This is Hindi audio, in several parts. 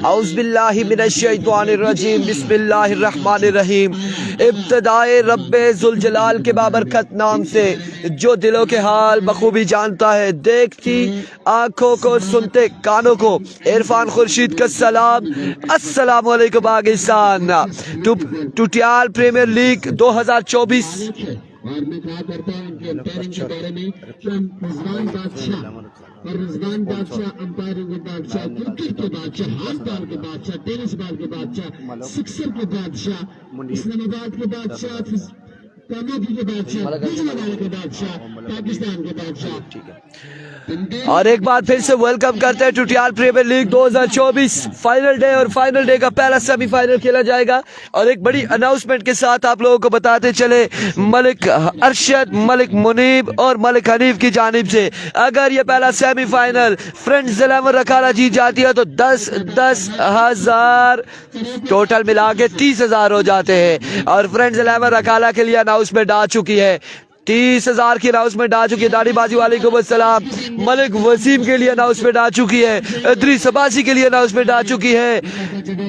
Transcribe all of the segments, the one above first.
औज़ुबिल्लाहि मिनश्शैतानिर्रजीम बिस्मिल्लाहिर्रहमानिर्रहीम। इब्तिदाए रब्बे ज़ुल जलाल के बाबरकत नाम से जो दिलों के हाल बखूबी जानता है, देखती आँखों को, सुनते कानों को, इरफान खुर्शीद का सलाम। अस्सलामु अलैकुम पाकिस्तान। टुटियाल premiere league 2024। और मैं कहा करता हूँ उनके अंपायरिंग के बारे में कि रिजवान बादशाह और रिजवान बादशाह अंपायरिंग के बादशाह, क्रिकेट के बादशाह, हाथ बॉल के बादशाह, टेनिस बॉल के बादशाह, सिक्सर के बादशाह, इस्लामाबाद के बादशाह, कामाजी के बादशाह, बिजलीवाला के बादशाह, पाकिस्तान के बादशाह। और एक बार फिर से वेलकम करते हैं टुटियाल प्रीमियर लीग 2024 फाइनल डे। और फाइनल डे का पहला सेमीफाइनल खेला जाएगा। और एक बड़ी अनाउंसमेंट के साथ आप लोगों को बताते चले, मलिक अरशद, मलिक मुनीब और मलिक हनीफ की जानिब से अगर ये पहला सेमीफाइनल फ्रेंड्स 11 रखाला जीत जाती है तो 10 हजार टोटल मिला के 30,000 हो जाते हैं। और फ्रेंड्स 11 रखाला के लिए अनाउंसमेंट आ चुकी है, 30,000 की अनाउंसमेंट आ चुकी है। दाढ़ीबाजी वालेकुम अस्सलाम। मलिक वसीम के लिए अनाउंसमेंट आ चुकी है, इदरीस अब्बासी के लिए अनाउंसमेंट आ चुकी है,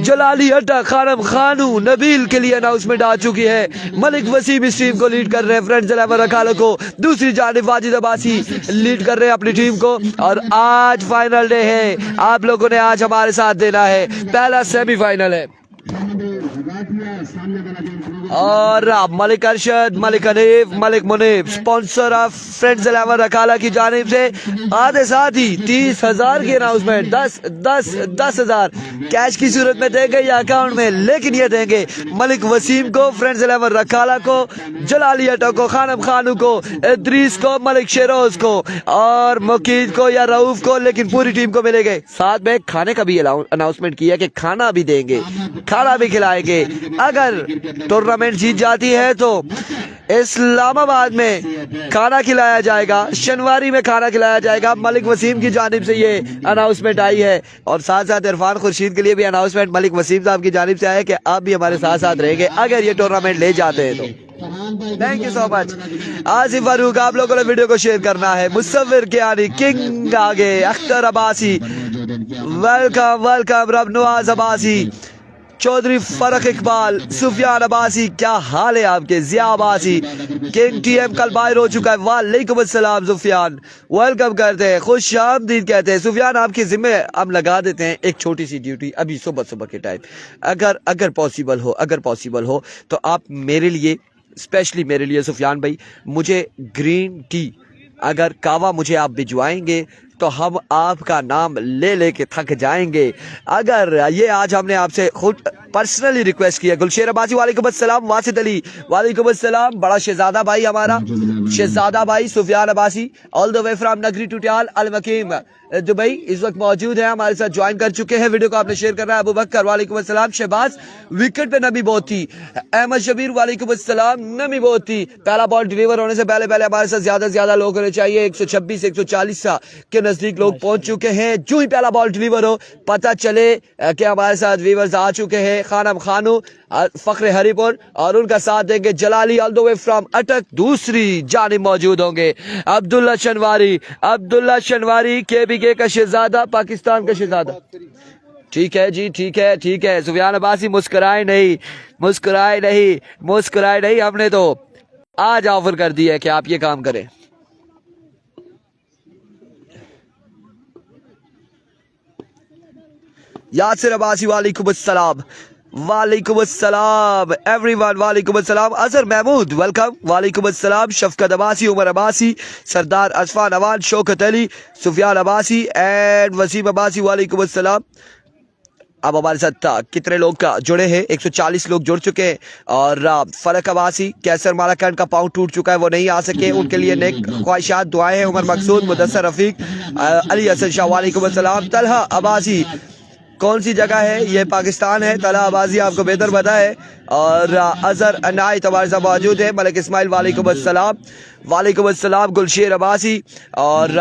जलाली अड्डा, खानम खानू, नबील के लिए अनाउंसमेंट आ चुकी है। मलिक वसीम इस टीम को लीड कर रहे हैं, फ्रेंड्स 11 रखाला को। दूसरी जानिब वाजिद अब्बासी लीड कर रहे हैं अपनी टीम को। और आज फाइनल डे है, आप लोगों ने आज हमारे साथ देना है, पहला सेमीफाइनल है। और Malik Arshad, Malik Hanif, Malik Munib sponsor of friends 11 Rakhala की जानिब से आधे साथ ही 30,000 की अनाउंसमेंट, 10,000 कैश की सूरत में देंगे या अकाउंट में, लेकिन ये देंगे मलिक वसीम को, फ्रेंड्स 11 रखाला को, जलाली अड्डा को, खानम खानू को, इदरीस को, मलिक शेरोज को और मुकीद को या रऊफ को, लेकिन पूरी टीम को मिलेंगे। साथ में खाने का भी अनाउंसमेंट किया कि खाना भी देंगे, खाना भी खिलाएंगे। अगर टूर्नामेंट जीत जाती है तो इस्लामाबाद में खाना खिलाया जाएगा, शनिवारी में खाना खिलाया जाएगा। मलिक वसीम की जानिब से ये अनाउंसमेंट आई है। और साथ साथ इरफान खुर्शीद के लिए भी अनाउंसमेंट मलिक वसीम साहब की जानिब से आया है कि आप भी हमारे साथ साथ रहेंगे अगर ये टूर्नामेंट ले जाते हैं तो। Thank you so much. Asif Farooq, आप लोगों ने वीडियो को शेयर करना है। मुसव्विर के यानी किंग आगे, अख्तर अब्बासी वेलकम वेलकम, रबनवाज अब्बासी, चौधरी फरक इकबाल, सुफियान अब्बासी, क्या हाल है आपके, जिया अब्बासी, किंग टीएम कल बाहर हो चुका है, वालेकुम अस्सलाम सुफियान, वेलकम करते हैं, खुश आमदीद कहते हैं। सुफियान आपके जिम्मे हम लगा देते हैं एक छोटी सी ड्यूटी अभी सुबह सुबह के टाइम, अगर पॉसिबल हो तो आप मेरे लिए, स्पेशली मेरे लिए सुफियान भाई, मुझे ग्रीन टी अगर कावा मुझे आप भिजवाएंगे तो हम आपका नाम ले लेके थक जाएंगे। अगर ये आज हमने आपसे खुद पर्सनली रिक्वेस्ट किया। गुलशेर अब्बासी वालेकुम अस्सलाम, वासिद अली वालेकुम अस्सलाम, बड़ा शहजादा भाई हमारा, शहजादा भाई Sufiyan Abbasi all the way from Nagri Tutiyal Al मकीम Dubai इस वक्त मौजूद है, हमारे साथ ज्वाइन कर चुके हैं। वीडियो को आपने शेयर कर रहा है अबू बकर वालेकुम अस्सलाम, शहबाज विकेट पे नमी बहुत थी, अहमद शबीर वालेकुम अस्सलाम, नमी बहुत थी। पहला बॉल डिलीवर होने से पहले हमारे साथ ज्यादा से ज्यादा लोग होने चाहिए, 126 140 के नजदीक लोग पहुंच चुके हैं। जो ही पहला बॉल डिलीवर हो पता चले कि हमारे साथ व्यूअर्स आ चुके हैं। खानम खानू, फखरे हरिपुर और उनका साथ देंगे जलाली ऑल द वे फ्रॉम अटक, दूसरी जानिब मौजूद होंगे अब्दुल्ला शनवारी केबीके का शहजादा, पाकिस्तान का शहजादा। ठीक है जी, ठीक है। सुफियान अब्बासी मुस्कुराए नहीं, हमने तो आज ऑफर कर दिया है कि आप ये काम करें। यासिर अब्बासी वालेकुम अस्सलाम एवरीवन, वालेकुम अस्सलाम। अजहर महमूद वेलकम, वालेकुम अस्सलाम। शफकत अब्बासी, उमर अब्बासी, सरदार असफान अवान, शौकत अली, सुफियान अब्बासी एंड वसीम अब्बासी वालेकुम अस्सलाम। अब हमारे साथ कितने लोग का जुड़े हैं, 140 लोग जुड़ चुके हैं। और फरक अब्बासी, कैसर मालाकंड का पाँव टूट चुका है, वो नहीं आ सके, उनके लिए नेक ख्वाहिशात दुआएं हैं। उमर मकसूद, मुदस्सर रफीक, अली हसन शाह वालेकुम अस्सलाम। तलहा अब्बासी, कौन सी जगह है ये, पाकिस्तान है। तलहा अब्बासी आपको बेहतर पता है। और अजहर अनायत हमारे साथ मौजूद है। मलिक इस्माइल वालेकुम अस्सलाम, वालेकुम अस्सलाम गुलशेर अब्बासी। और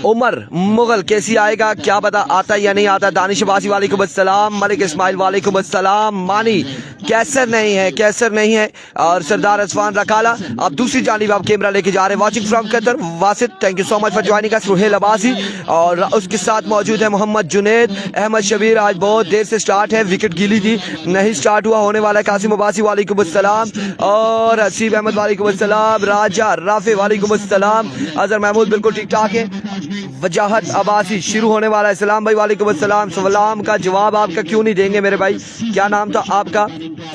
उमर मुगल कैसी आएगा क्या पता, आता या नहीं आता। दानिश अब्बासी वालेकुम अस्सलाम। मलिक इस्माइल वालेकुम अस्सलाम। मानी कैसर नहीं है। और सरदार असफान रकाला आप दूसरी जानिब आप कैमरा लेके जा रहे हैं। Watching from Qatar Wasid, thank you so much for joining us. Ruhail Abbasi और उसके साथ मौजूद है मोहम्मद जुनेद। अहमद शबीर आज बहुत देर से स्टार्ट है, विकेट गिली थी नहीं स्टार्ट हुआ, होने वाला है। कासिम अब्बासी वालेकुम अस्सलाम। और हसीब अहमद वालेकुम अस्सलाम। राजा राफे वालेकुम अस्सलाम। अजहर महमूद बिल्कुल ठीक ठाक है। वजाहत अब्बासी शुरू होने वाला है। सलाम भाई वालेकुम अस्सलाम। सलाम का जवाब आपका क्यों नहीं देंगे मेरे भाई, क्या नाम था आपका?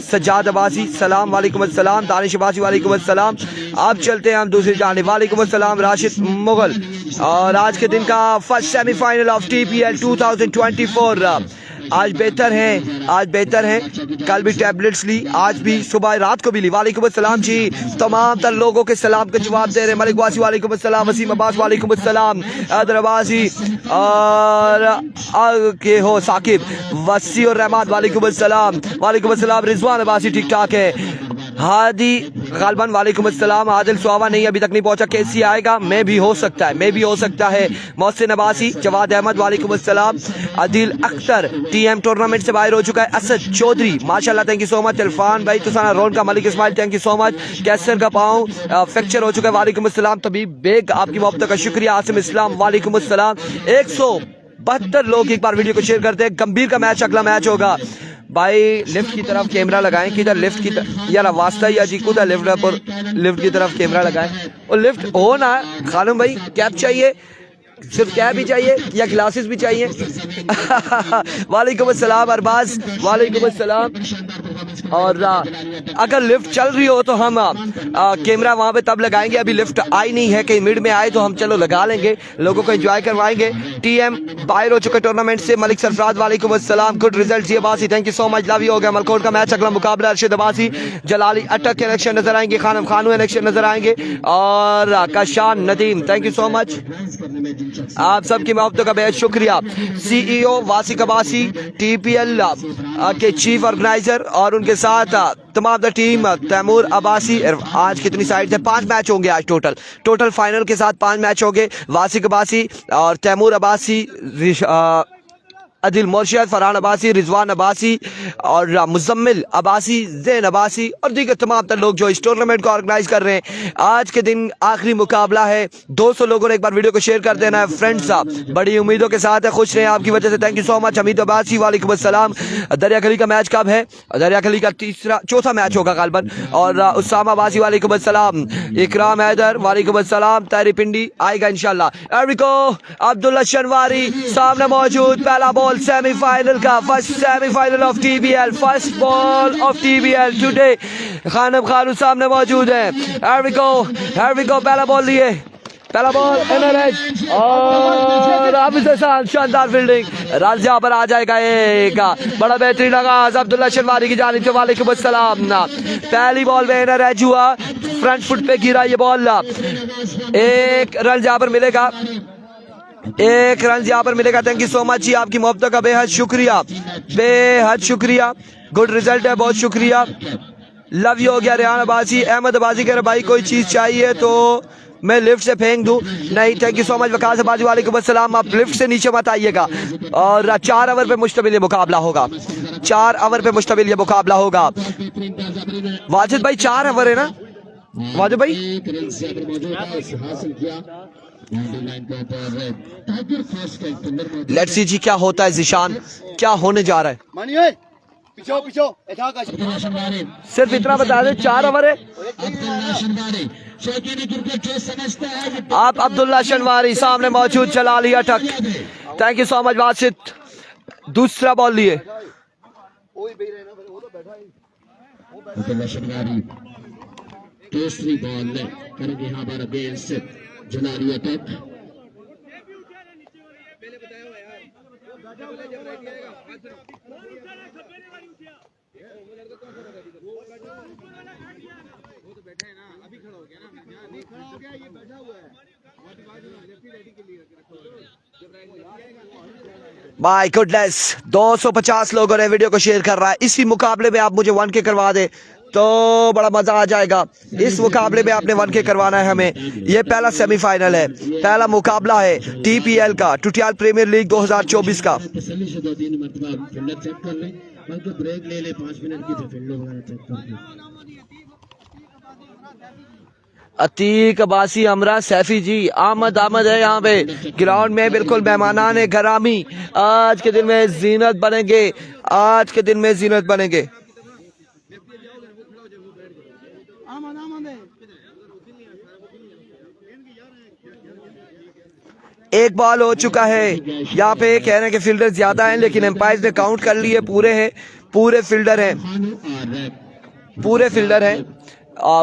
सज्जाद अब्बासी सलाम वालेकुम अस्सलाम। दानिश अब्बासी वालेकुम अस्सलाम। अब चलते हैं हम दूसरी जानिब। वालेकुम अस्सलाम राशिद मुगल। और आज के दिन का फर्स्ट सेमीफाइनल ऑफ TPL 2024 आज बेहतर है। कल भी टैबलेट्स ली, आज भी सुबह रात को भी ली। वालेकुम अस्सलाम जी, तमाम तर लोगों के सलाम का जवाब दे रहे हैं। मलिक वासी वालेकुम अस्सलाम। वसीम अब्बास वालेकुम अस्सलाम। अदर अब्बासी और के हो साकिब वसी और रहमान वालेकुम अस्सलाम। वालेकुम अस्सलाम। रिजवान अब्बासी ठीक ठाक है। हादी गालबन वालेकुम अस्सलाम। आदिल सुहावा नहीं अभी तक नहीं पहुंचा, कैसी आएगा? मैं भी हो सकता है। मोहसिन अब्बासी। जवाद अहमद वालेकुम अस्सलाम। आदिल अख्तर TM टूर्नामेंट से बाहर हो चुका है। असद चौधरी माशाल्लाह thank you so much. Irfan भाई तुसाना रोन का। Malik Ismail thank you so much. Kaiser का पाँव फ्रैक्चर हो चुका है। वालेकुम अस्सलाम। तबीब बेग आपकी मोहब्बत का शुक्रिया। आसिम इस्लाम वालेकुम अस्सलाम। 172 लोग एक बार वीडियो को शेयर करते हैं। गंभीर का मैच अगला मैच होगा भाई। लिफ्ट की तरफ कैमरा लगाएं, किधर लिफ्ट की तरफ यार वास्ता या जी कुदा लिफ्ट की तरफ कैमरा लगाएं। और लिफ्ट हो ना खानम भाई, कैप चाहिए, सिर्फ कैप ही चाहिए या ग्लासेस भी चाहिए? वालेकुम अस्सलाम अरबाज वालेकुम अस्सलाम। और अगर लिफ्ट चल रही हो तो हम कैमरा वहां पे तब लगाएंगे। अभी लिफ्ट आई नहीं है, कहीं मिड में आए तो हम चलो लगा लेंगे, लोगों को एंजॉय करवाएंगे। TM बाहर हो चुके टूर्नामेंट से। मलिक सरफराज वालेकुम अस्सलाम। गुड रिजल्ट जी Abbasi thank you so much. Love you. हो गया मलकोट का मैच, अगला मुकाबला अर्शद अब्बासी जलाली अटक के इलेक्शन नजर आएंगे। खानम खानू इलेक्शन नजर आएंगे। और Kashan Nadeem thank you so much, आप सबकी मोहब्बतों का बेहद शुक्रिया। CEO वासिक अब्बासी TPL के चीफ ऑर्गेनाइजर और उनके साथ तमाम द टीम तैमूर अब्बासी। आज कितनी साइड है? 5 मैच होंगे आज टोटल फाइनल के साथ 5 मैच होंगे। वासिक अब्बासी और तैमूर अब्बासी, अदिल मोर्शिद, फरहान अब्बासी, रिजवान अब्बासी और मुजम्मिल अब्बासी, जैन अब्बासी और दीगर तमाम तर लोग जो इस टूर्नामेंट को ऑर्गेनाइज कर रहे हैं। आज के दिन आखिरी मुकाबला है। 200 लोगों ने एक बार वीडियो को शेयर कर देना है फ्रेंड्स साहब, बड़ी उम्मीदों के साथ है। खुश रहे आपकी वजह से, thank you so much. Hamid Abbasi वालेकुम अस्सलाम। दरिया खली का मैच कब है? दरिया खली का चौथा मैच होगा गालबन। और उसामा अब्बासी वालेकुम अस्सलाम। इकराम हैदर वालेकुम अस्सलाम। तारी पिंडी आएगा इंशाल्लाह। एरिको अब्दुल्ला शनवारी सामने मौजूद। पहला बॉल सेमीफाइनल का, first semifinal of TBL, first ball of TBL today. Khanam Khanu सामने मौजूद है। Here we go, पहला बॉल लिए, पहला बॉल NRH और हाफिज हसन, शानदार फील्डिंग, रन यहाँ पर आ जाएगा। एक बड़ा बेहतरीन आगाज अब्दुल्ला शनवारी की जानिब से। वालेकुम अस्सलाम। पहली बॉल में NRH हुआ, फ्रंट फुट पे गिरा ये बॉल। एक रन यहाँ पर मिलेगा, एक रन यहाँ पर मिलेगा। थैंक यू सो मच जी, आपकी मोहब्बत का बेहद शुक्रिया। गुड रिजल्ट है, बहुत शुक्रिया। Love you. हो गया रेहान अब्बासी। अहमद अब्बासी कह रहे भाई कोई चीज चाहिए तो मैं लिफ्ट से फेंक दूं? नहीं, thank you so much. Waqas Abbasi वालेकुम अस्सलाम। आप लिफ्ट से नीचे मत आइएगा। और 4 ओवर पे मुश्तमिल ये मुकाबला होगा। 4 ओवर पे मुश्तमिल ये मुकाबला होगा। वाजिद भाई 4 ओवर है ना वाजिद भाई? लेट्स सी जी क्या होता है। जिशान क्या होने जा रहा है? सिर्फ इतना बता दे 4 ओवर है। आप अब्दुल्ला शनवारी सामने मौजूद, चला लिया टक। Thank you so much Wasid. दूसरा बॉल लिए, दूसरी बॉल करेंगे यहाँ पर अगेंस्ट जलाली अटक। माय गुडनेस, 250 लोगों ने वीडियो को शेयर कर रहा है। इसी मुकाबले में आप मुझे 1K करवा दे तो बड़ा मजा आ जाएगा। इस मुकाबले में आपने 1K करवाना है हमें। ये पहला सेमीफाइनल है, पहला मुकाबला है TPL का, टुटियाल प्रीमियर लीग 2024 का। तसल्ली से 2-3 मरतबा फील्डर चेक कर ले, बल्कि ब्रेक ले ले 5 मिनट की, तो फील्डर वगैरह चेक कर ले। अतीक अब्बासी, अमरा सैफी जी, आमद है यहाँ पे ग्राउंड में, बिल्कुल मेहमानान गरामी। आज के दिन में जीनत बनेंगे, आज के दिन में जीनत बनेंगे। एक बॉल हो चुका है। यहाँ पे कह रहे हैं कि फील्डर ज्यादा हैं, लेकिन एम्पायर ने काउंट कर लिए, पूरे हैं, पूरे फील्डर हैं, पूरे फील्डर हैं।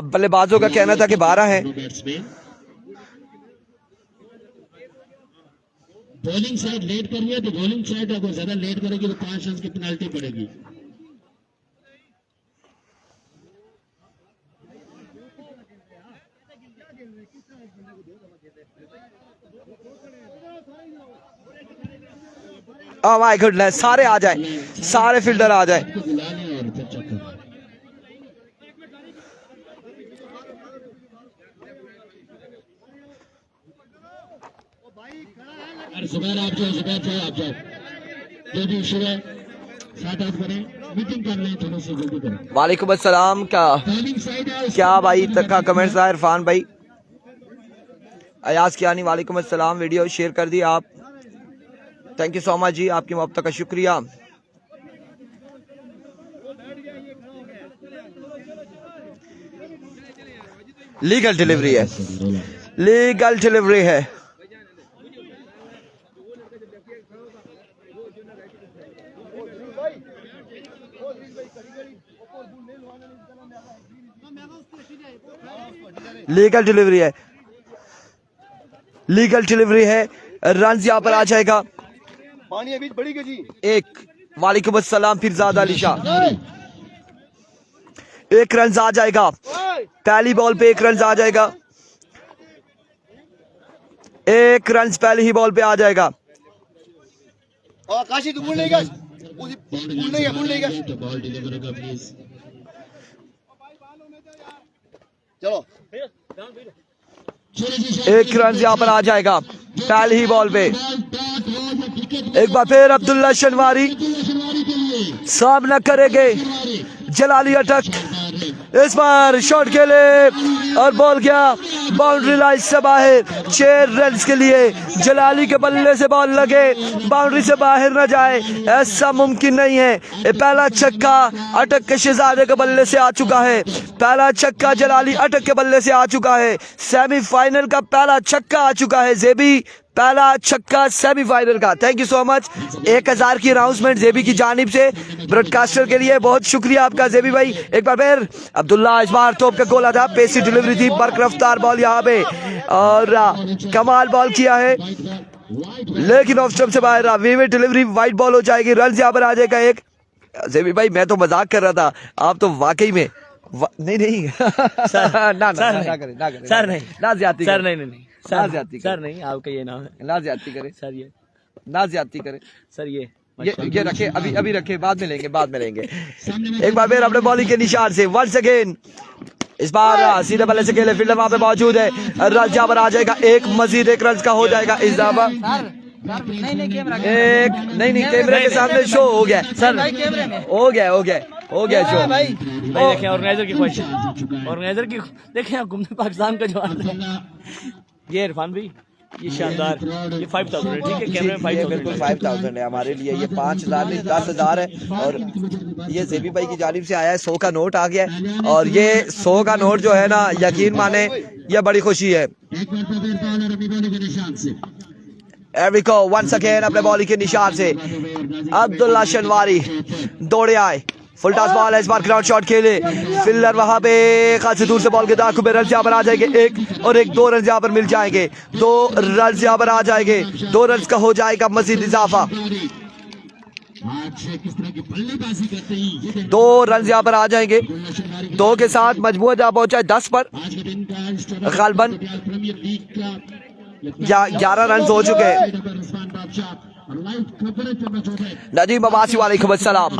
बल्लेबाजों का कहना था कि 12 है। बॉलिंग साइड लेट कर रही है, तो बॉलिंग साइड अगर ज्यादा लेट करेगी तो 5 रन की पेनल्टी पड़ेगी। ओह माय गुडनेस, सारे आ जाए, सारे फील्डर आ जाए। जुबैर आप जाओ, जुबैर जाओ, आप जाओ, जो भी इशू है साथ आउट करें, मीटिंग कर लें, थोड़ी सी जल्दी करें। वालेकुम अस्सलाम। क्या भाई तक का कमेंट्स था इरफान भाई, अयाज कियानी, वालेकुम अस्सलाम। वीडियो शेयर कर दी आप, थैंक यू सो मच जी, आपकी मोहब्बत का शुक्रिया। लीगल डिलीवरी है, लीगल डिलीवरी है। लीगल डिलीवरी है, लीगल डिलीवरी है। रन यहाँ पर आ जाएगा। पानी अभी बड़ी जी। एक, वालेकुम अस्सलाम फिरजाद अली शाह। एक रन आ जाएगा, पहली बॉल पे एक रन आ जाएगा, एक रन पहली ही बॉल पे आ जाएगा। काशी तू भूल नहीं गया, भूल नहीं गया। बॉल डिलीवर होगा प्लीज। चलो एक रन यहाँ पर आ जाएगा पहली ही बॉल पे। एक बार फिर अब्दुल्ला शनवारी सामना करेंगे, जलाली अटक, इस बार शॉट खेले और बॉल गया बाउंड्री लाइन से बाहर। 6 रन के लिए जलाली के बल्ले से बॉल लगे, बाउंड्री से बाहर न जाए, ऐसा मुमकिन नहीं है। ये पहला छक्का अटक के शहजादे के बल्ले से आ चुका है, पहला छक्का जलाली अटक के बल्ले से आ चुका है। सेमीफाइनल का पहला छक्का आ चुका है जेबी, पहला छक्का सेमीफाइनल का। Thank you so much. 1000 की अनाउंसमेंट जेबी की जानिब से ब्रॉडकास्टर के लिए, बहुत शुक्रिया आपका जेबी भाई। एक बार फिर अब्दुल्ला, इस बार तोप का गोला था, पेसी डिलीवरी थी, बर्क रफ्तार बॉल यहाँ पे, और कमाल बॉल किया है, लेकिन ऑफ स्टंप से बाहर। वीवे डिलीवरी, वाइट बॉल हो जाएगी, रन यहाँ पर आ जाएगा एक। जेबी भाई मैं तो मजाक कर रहा था, आप तो वाकई में नहीं नहीं सर ना नहीं, सर नहीं, ना ज्यादती सर नहीं ना ज्यादती सर नहीं, आपका ये नाम है, ना ज्यादती करे सर ये, ना ज्यादती करे सर ये रखे, अभी रखे, बाद में लेंगे। एक बार फिर अपने बॉलिंग के निशान से वंस अगेन, इस बार सीधे बल्ले से खेले, फील्डर वहां पे मौजूद है, रन यहाँ पर आ जाएगा, एक मजीद एक रन का हो जाएगा इस दफा। एक नहीं कैमरे के सामने शो हो गया सर, हो गया शो भाई देखें ऑर्गेनाइजर की ख्वाहिश, ऑर्गेनाइजर की देखें, घूमने पाकिस्तान का जवाब है ये इरफान भाई, ये शानदार, ये 5000 है, ठीक है, कैमरे में 5000 बिल्कुल 5000 है हमारे लिए, ये 5000 नहीं 10,000 है। और ये जेबी भाई की जानिब से आया है, 100 का नोट आ गया है, और ये 100 का नोट जो है ना, यकीन माने ये बड़ी खुशी है। एरिको वंस अगेन अपने बॉलिंग के निशान से, अब्दुल्ला शनवारी दौड़े आए, फुल टॉस बॉल है, इस बार ग्राउंड शॉट खेले, फील्डर वहां पे खासी दूर से बॉल के दाखू में, रन यहाँ पर आ जाएंगे, एक और एक, 2 रन यहाँ पर मिल जाएंगे, 2 रन यहाँ पर आ जाएंगे, 2 रन का हो जाएगा मजीद इजाफा, 2 रन यहाँ पर आ जाएंगे, 2 के साथ मजमूआ जहाँ पहुंचा है 10 पर, गालबन 11 रन हो चुके हैं। नदीम अब्बासी वालेकुम अस्सलाम।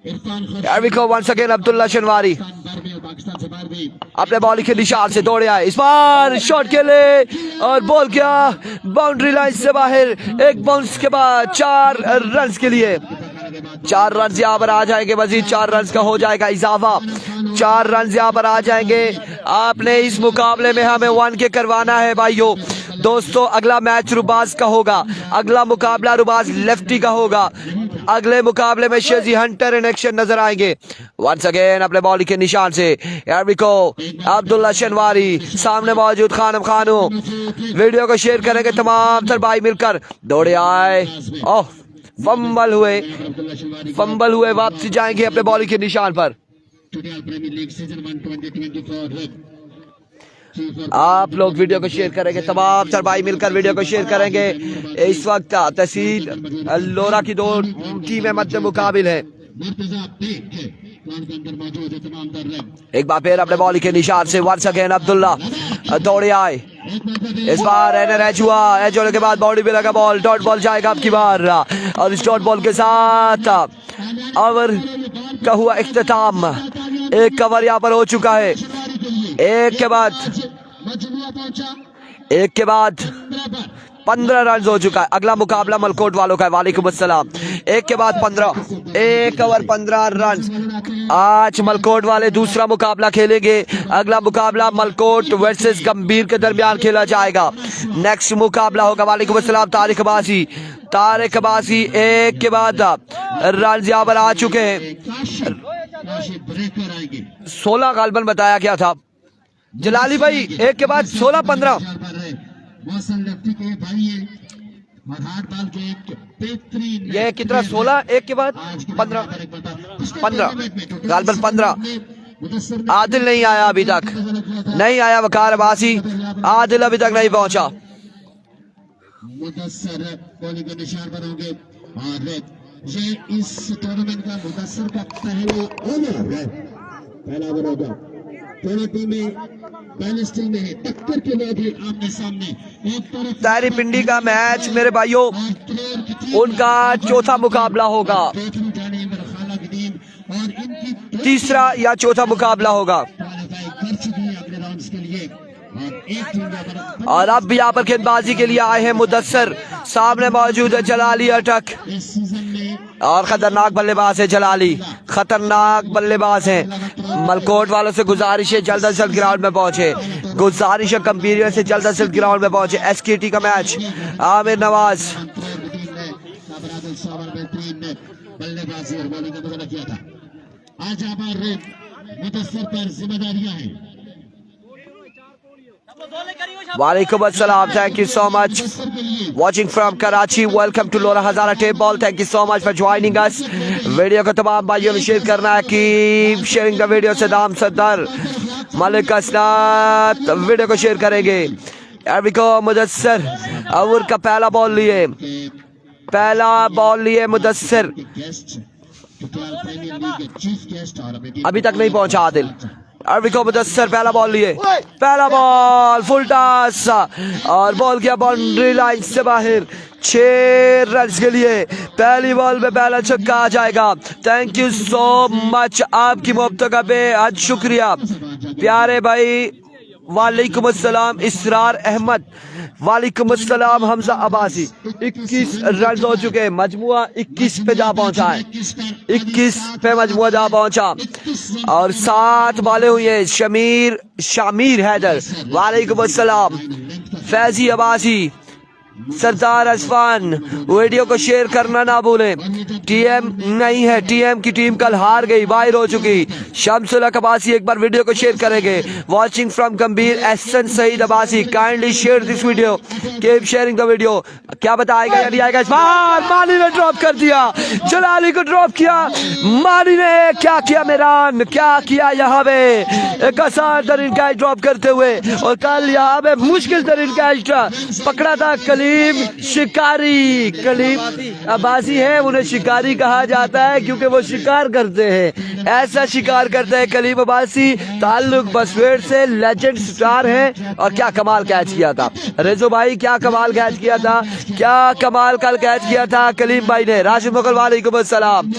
Irfan Here we go once again Abdullah शनवारी बाहर भी, पाकिस्तान से बाहर भी। अपने बॉल के निशान से दौड़े आए, इस बार शॉट के लिए और बॉल गया बाउंड्री लाइन से बाहर। एक बाउंस के बाद 4 रन के लिए 4 रन यहाँ पर आ जाएंगे, मजीद 4 रन का हो जाएगा इजाफा। 4 रन यहाँ पर आ जाएंगे। आपने इस मुकाबले में हमें 1 के करवाना है भाइयों। दोस्तों अगला मैच रुबाज का होगा, अगला मुकाबला रुबाज लेफ्टी का होगा। अगले मुकाबले में शेजी हंटर इन एक्शन नजर आएंगे। वंस अगेन अपने बॉल के निशान से Here we go, अब्दुल्ला शनवारी सामने मौजूद खानम खानू। वीडियो को शेयर करेंगे तमाम तर भाई मिलकर। दौड़े आए, ओह फंबल हुए, वापसी जाएंगे अपने बॉल के निशान पर। टोटल प्रीमियर लीग सीजन 1 2024 आप लोग वीडियो को शेयर करेंगे, तमाम सर भाई मिलकर वीडियो को शेयर करेंगे। इस वक्त तहसील लोरा की 2 टीमें मध्य मुकाबिल है। एक बार फिर अपने बॉल के निशान से वंस अगेन अब्दुल्ला दौड़े आए, इस बार एज होने के बाद बॉडी पे लगा बॉल, डॉट बॉल जाएगा अब की बार। और इस डॉट बॉल के साथ ओवर का हुआ इख्तिताम। एक कवर यहाँ पर हो चुका है। एक के बाद 15 रन हो चुका है। अगला मुकाबला मलकोट वालों का है। वालेकुम अस्सलाम। एक के बाद 15, 1 ओवर 15 रन। आज मलकोट वाले दूसरा मुकाबला खेलेंगे। अगला मुकाबला मलकोट वर्सेस गंभीर के दरमियान खेला जाएगा। नेक्स्ट मुकाबला होगा। वालेकुम अस्सलाम तारिक अब्बासी। एक के बाद रन यहाँ पर आ चुके हैं। 16 गालबन बताया क्या था जलाली भाई। एक के बाद 16-15 ये कितना 16, एक के बाद 15 गालबन 15। आदिल नहीं आया अभी तक, नहीं आया वकार अब्बासी, आदिल अभी तक नहीं पहुंचा। मुदस्सर बॉलिंग के निशान पर होंगे और ये इस टूर्नामेंट का मुदस्सर का पहला ओवर है। पहला ओवर होगा। दोनों टीमें बैलेंस टीम में है, टक्कर के लिए भी आमने सामने। एक तरफ तारी पिंडी का मैच मेरे भाइयों, उनका चौथा मुकाबला होगा। और इनकी तीसरा या चौथा मुकाबला होगा। कर चुकी है अगले राउंड्स के लिए। और एक टीम और अब भी यहाँ पर गेंदबाजी के लिए आए हैं मुदस्सर। सामने मौजूद है जलाली अटक इस सीजन में और खतरनाक बल्लेबाज है जलाली, खतरनाक बल्लेबाज है। मलकोट वालों से गुजारिश है जल्द से जल्द ग्राउंड में पहुंचे। गुजारिश है कंपीरियर से जल्द से जल्द ग्राउंड में पहुंचे। एसकेटी का मैच आमिर नवाज बल्लेबाजी और बॉलिंग का मुकाबला किया था। आज यहाँ पर मुदस्सर पर जिम्मेदारियां हैं। वालेकुम अस्सलाम, thank you so much watching from Karachi, welcome to Lora Hazara tape ball, thank you so much for joining us। Video को तमाम भाइयों में शेयर करना है, keep sharing the video. Saddam सदर मलिक असनात वीडियो को शेयर करेंगे। मुदस्सर ओवर का पहला बॉल लिए मुदस्सर, अभी तक नहीं पहुंचा आदिल। मुदस्सर पहला बॉल लिए, पहला बॉल फुल टॉस और बॉल किया बाउंड्री लाइन से बाहर। 6 रन के लिए पहली बॉल में पहला छक्का आ जाएगा। थैंक यू सो मच, आपकी मोहब्बतों का बेहद शुक्रिया प्यारे भाई। वालेकुम अस्सलाम इसरार अहमद, वालेकुम अस्सलाम हमजा अब्बासी। 21 रन हो चुके हैं, मजमुआ 21 पे जा पहुंचा है। 21 पे मजमुआ जा पहुंचा और 7 बॉलें हुई हैं। शामीर हैदर, वालेकुम अस्सलाम। फैजी अब्बासी, सरदार अजफान, वीडियो को शेयर करना ना भूलें। टीएम नहीं है, टीएम की टीम कल हार गई, बाहर हो चुकी। शमसुल अब्बासी एक बार वीडियो को शेयर करेंगे। Watching from Gambhir Ehsan Saeed Abbasi, kindly share this video, keep sharing the video. क्या बताएगा या नहीं आएगा? मानी ने ड्रॉप कर दिया, जलाली को ड्रॉप किया मानी ने। क्या किया मेरान, क्या किया यहाँ पे एक आसान तरीन कैच ड्रॉप करते हुए। और कल यहाँ पे मुश्किल तरीन कैच पकड़ा था कलीम शिकारी। कलीम अब्बासी है, उन्हें शिकारी कहा जाता है क्योंकि वो शिकार करते हैं। ऐसा शिकार करता है कलीम अब्बासी, ताल्लुक बसवेड़ से, लेजेंड स्टार है। और क्या कमाल कैच किया था रेजो भाई, क्या कमाल कैच किया था, क्या कमाल कल कैच किया था कलीम भाई ने। राशिद मुगल वालेकुम अस्सलाम,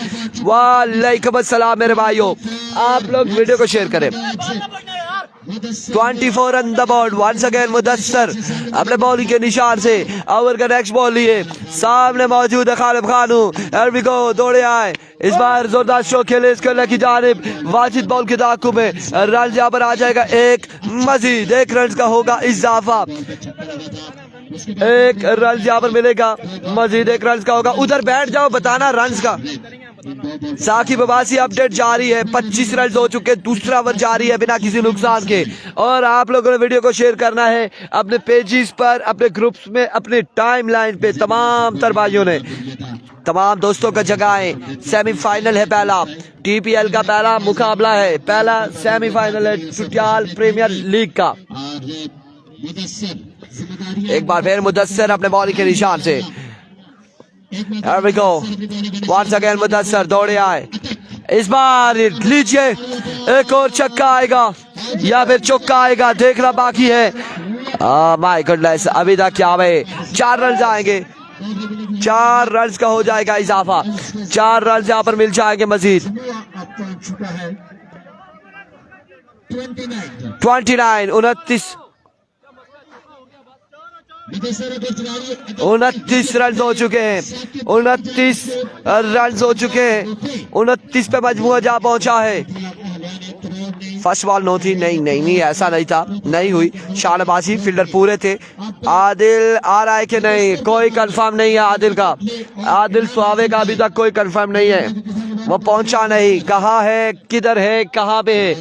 वालेकुम अस्सलाम मेरे भाइयों। आप लोग वीडियो को शेयर करें। 24 run the board once again. Mudassar अपने बॉलिंग के निशान से ओवर का नेक्स्ट बॉल लिए, सामने मौजूद है खालिद खानू। एरबिको दौड़े आए, इस बार जोरदार शो खेले इसके अल्लाह की जानिब। वाजिद बॉल के ताक़ुब में रन यहाँ पर आ जाएगा एक मजीद, 1 रन का होगा इजाफा, 1 रन यहाँ पर मिलेगा मजीद, 1 रन का होगा। उधर बैठ जाओ बताना रन का। साकिब अब्बासी अपडेट जारी है, 25 रन हो चुके, दूसरा ओवर जारी है बिना किसी नुकसान के। और आप लोगों ने वीडियो को शेयर करना है अपने पेजेस पर, अपने ग्रुप्स में, अपने टाइमलाइन पे। तमाम तर भाइयों ने, तमाम दोस्तों का जगाएं। सेमीफाइनल है पहला, टीपीएल का पहला मुकाबला है, पहला सेमीफाइनल है चुटियाल प्रीमियर लीग का। एक बार फिर मुदस्सर अपने बॉलिंग के निशान से। Here we go. Once again Mudassar दौड़े आए, इस बार लीजिए एक और छक्का आएगा या फिर चौका आएगा, देखना बाकी है। माय गुडनेस, अभी तक क्या भाई 4 रन आएंगे, 4 रन का हो जाएगा इजाफा, 4 रन यहाँ पर मिल जाएंगे मजीद। 29 29 रन हो चुके हैं, 29 रन हो चुके हैं, 29 पे मजमुआ जा पहुंचा है। फर्स्ट बॉल नो थी, नहीं ऐसा नहीं था, नहीं हुई। शानबाजी, फील्डर पूरे थे। आदिल आ रहा है कि नहीं, कोई कंफर्म नहीं है आदिल का, आदिल सुहावे का अभी तक कोई कंफर्म नहीं है, वो पहुंचा नहीं, कहाँ है, किधर है, कहाँ पे है।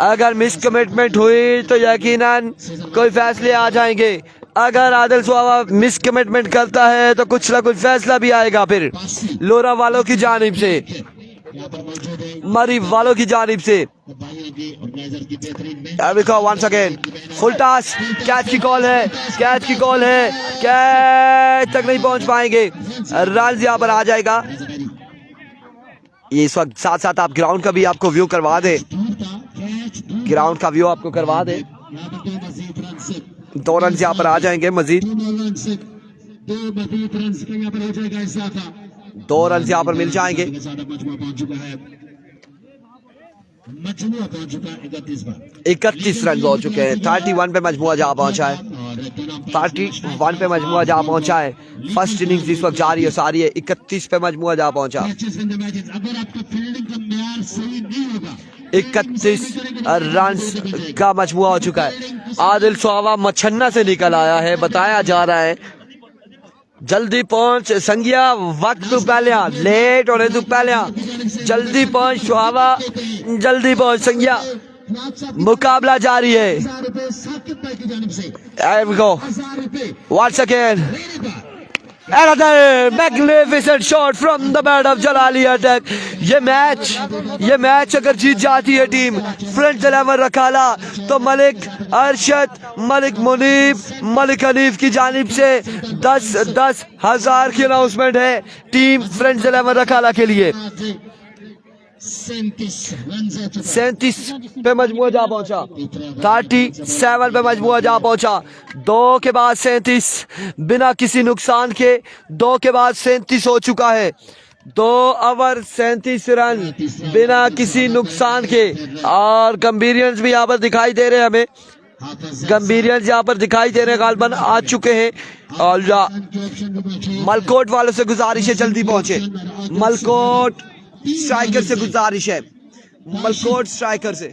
अगर मिस कमिटमेंट हुई तो यकीनन कोई फैसले आ जाएंगे। अगर आदिल सुहावा मिस कमिटमेंट करता है तो कुछ ना कुछ फैसला भी आएगा फिर लोरा वालों की जानिब से, मरी वालों की जानिब से। Once again full toss, catch की कॉल है, कैच की कॉल है, कैच तक नहीं पहुंच पाएंगे, रन यहाँ पर आ जाएगा। ये इस वक्त साथ साथ आप ग्राउंड का भी आपको व्यू करवा दे, ग्राउंड का व्यू आपको करवा दे। 2 रन यहाँ पर आ जाएंगे मजीद, 2 रन यहाँ पर मिल जाएंगे। 31 रन हो चुके हैं, 31 पे मजमुआ जहाँ पहुंचा है, 31 पे मजमुआ जहाँ पहुंचा है। फर्स्ट इनिंग्स इस वक्त जारी है सारी है, 31 पे मजमुआ जहाँ पहुंचा, 31 रन का मजमुआ हो चुका है। आदिल सुहावा मच्छन्ना से निकल आया है, बताया जा रहा है। जल्दी पहुंच संगिया, वक्त तो पहले आ, लेट होने तो पहले आ, जल्दी पहुंच सुहावा, जल्दी पहुंच संगिया, मुकाबला जारी है। Here we go. Once again. Another magnificent shot from the bat of Jalali Attack. ये मैच अगर जीत जाती है टीम फ्रंट 11 रखाला तो मलिक अरशद, मलिक मुनीब, मलिक हनीफ की जानिब से 10 हजार की अनाउंसमेंट है टीम फ्रंट 11 रखाला के लिए। 37 पे मजमुआ जा पहुंचा, 37 पे मजमुआ जा पहुंचा। 2 के बाद 37 बिना किसी नुकसान के, 2 के बाद 37 हो चुका है। 2 ओवर 37 रन बिना किसी नुकसान के। और गंभीरियंस भी यहाँ पर दिखाई दे रहे हैं हमें, गंभीरियंस यहाँ पर दिखाई दे रहे हैं, गालबन आ चुके हैं। और मलकोट वालों से गुजारिश है जल्दी पहुंचे, मलकोट स्ट्राइकर से गुजारिश है, मलकोट स्ट्राइकर से।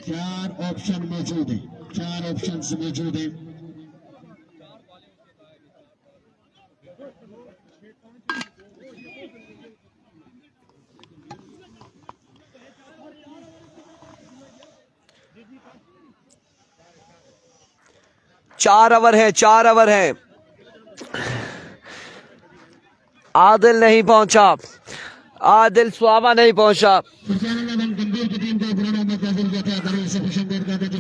4 ऑप्शन मौजूद है, 4 ऑप्शन मौजूद है। चार ओवर है। आदिल नहीं पहुंचा, आदिल सुहावा नहीं पहुंचा।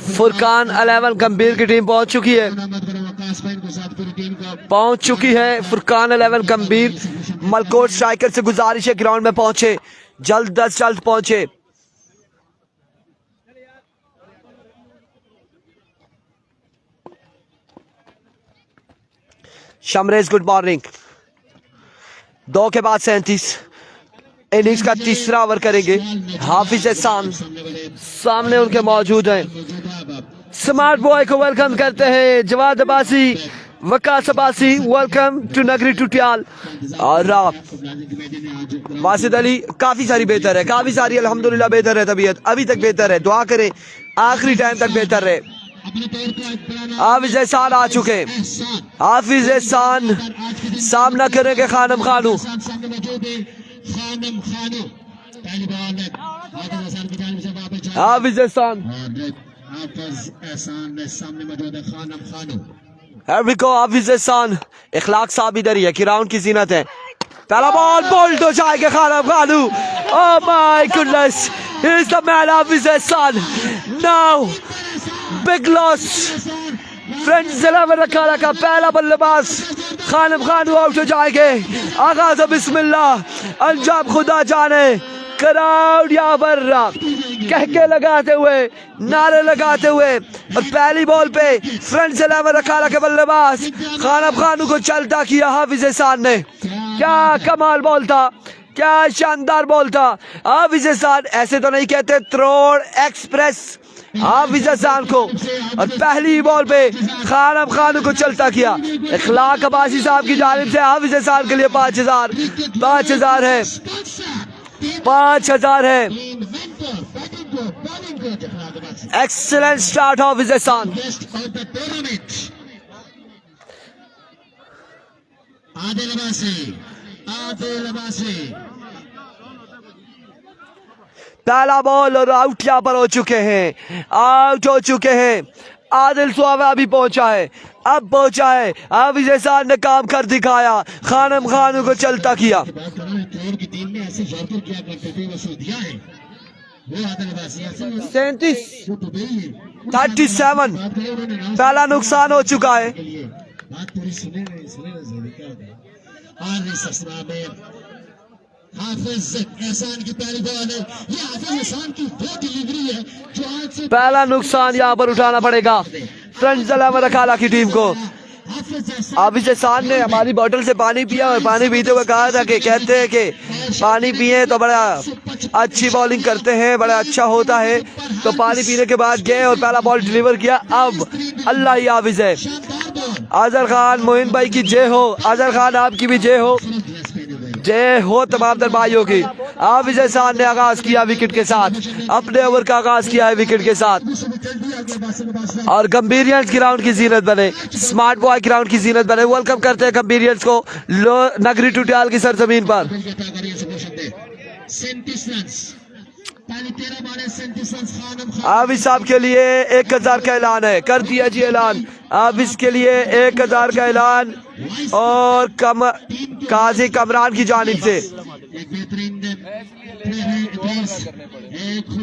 फुरकान 11 गंभीर की टीम पहुंच चुकी है, फुरकान 11 गंभीर। मलकोट स्ट्राइकर से गुजारिश है ग्राउंड में पहुंचे, जल्द अज जल्द पहुंचे। Shamrez good morning. 2 के बाद 37 इनिंग्स का तीसरा ओवर करेंगे। हाफिज एहसान सामने उनके मौजूद हैं। स्मार्ट बॉय को वेलकम करते हैं। जवाद अब्बासी, वकास अब्बासी, वेलकम टू नगरी टुटियाल। और वासिद अली काफी सारी बेहतर है, काफी सारी अल्हम्दुलिल्लाह बेहतर है तबीयत, अभी तक बेहतर है, दुआ करें आखिरी टाइम तक बेहतर रहे। हाफिज एहसान आ चुके हैं। हाफिज एहसान सामना करेंगे खानम खानू। हाफिज एहसान हाफिज एहसान इखलाक साहब इधर ही है, ग्राउंड की जीनत है। पहला बॉल बोल्ड हो जाएगा Khanam Khanu. Oh my goodness, he is the man Hafiz Ehsan. Now big loss. Friends Rakhala का पहला बल्लेबाज खानम खानू आउट हो जाएंगे। आगाज बिस्मिल्लाह, अंजाम खुदा जाने। क्राउड यहाँ पर कहके लगाते हुए, नारे लगाते हुए, और पहली बॉल पे फ्रेंड्स रखाला के बल्लेबाज खानम खानू को चलता किया हाफिज एहसान ने। क्या कमाल बॉल था, क्या शानदार बॉल था। हाफिज एहसान ऐसे तो नहीं कहते, त्रोड़ एक्सप्रेस हाफिज एहसान को, और पहली बॉल पे खानम खानू को चलता किया। इखलाक अब्बासी साहब की जानिब से हाफिज एहसान के लिए 5000 है, 5000 है। एक्सीलेंट स्टार्ट हाफिज एहसान। पहला बॉल और आउट यहाँ पर हो चुके हैं, आउट हो चुके हैं। आदिल सुहावा भी पहुंचा है, अब पहुंचा है। हाफिज एहसान ने काम कर दिखाया, खानम खानू को चलता किया। 37 पहला नुकसान हो चुका है। हाफिज एहसान की पहली बॉल है, ये हाफिज एहसान की वो डिलीवरी है जो आज से पहला नुकसान यहाँ पर उठाना पड़ेगा फ्रेंड्स रखाला की टीम को। हाफिज एहसान ने हमारी बोतल से पानी पिया और पानी पीते हुए कहा था कि कहते हैं कि पानी पिए तो बड़ा अच्छी बॉलिंग करते हैं, बड़ा अच्छा होता है। तो पानी पीने के बाद गए और पहला बॉल डिलीवर किया। अब अल्लाह ही हाफिज है। अजहर खान मोइन भाई की जय हो, अजहर खान आपकी भी जय हो, जय हो तमाम दर भाइयों की। हाफिज एहसान ने आगाज किया विकेट के साथ, अपने ओवर का आगाज किया है विकेट के साथ। और गंभीरियंस ग्राउंड की जीनत बने, स्मार्ट बॉय ग्राउंड की जीनत बने। वेलकम करते हैं गंभीरियंस को नगरी टुटियाल की सरजमीन पर। हाफिज साहब के लिए 1000 का ऐलान है, कर दिया जी ऐलान। हाफिज के लिए 1000 का ऐलान और काजी कमरान की जानिब से।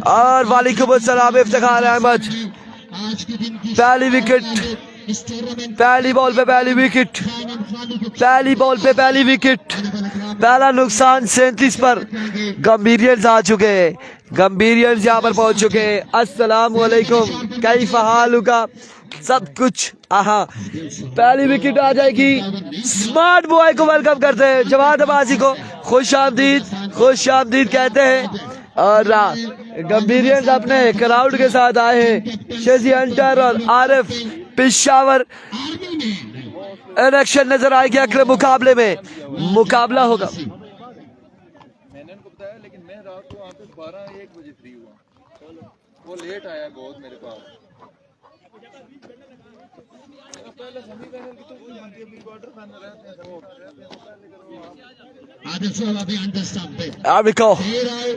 और वालेकुम अस्सलाम इफ्तिखार अहमद। पहली विकेट, पहली बॉल पे पहली विकेट, पहली बॉल पे पहली विकेट। पहला नुकसान 37 पर। गंभीरियंस आ चुके हैं, गंभीरियंस यहाँ पर पहुंच चुके हैं। अस्सलाम वालेकुम, कैफ हालुका, सब कुछ। पहली विकेट आ जाएगी। स्मार्ट बॉय को वेलकम करते हैं, जवाद अब्बासी को खुश आमदीद कहते हैं। और गंभीरियंस अपने क्राउड के साथ आए हैं। शेजी हंटर और आरिफ पेशावर इन एक्शन नजर आएगी। अगले मुकाबले में मुकाबला होगा। मैंने उनको बताया, लेकिन मैं रात को वहाँ पे 12-1 बजे फ्री हुआ, वो लेट आया बहुत मेरे पास। पहले सेमीफाइनल की तो क्वार्टर फाइनल रहते हैं।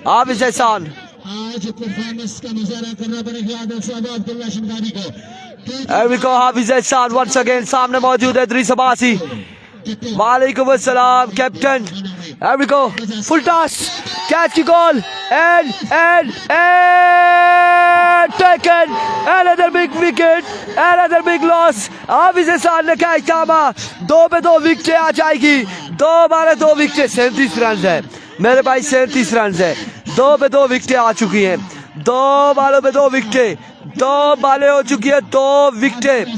हाफिज एहसान आज परफॉर्मेंस का मुजाहरा करना पड़ेगा आदिल साहब अब्दुल्ला शमदानी को। हाफिज एहसान वंस अगेन सामने मौजूद है इदरीस अब्बासी। वालेकुम अस्सलाम कैप्टन। फुल टॉस, कैच की goal and taken. Another big wicket, another big loss। हाफिज एहसान ने कैच थामा। 2 पे 2 विकेटें आ जाएगी, 2 बारे 2 विकेटें। 37 रन है, मेरे भाई 37 रन है। 2 पे 2 विकेटें आ चुकी हैं, 2 बालों पे 2 विकेटें, 2 बालें हो चुकी है 2 विकेटें,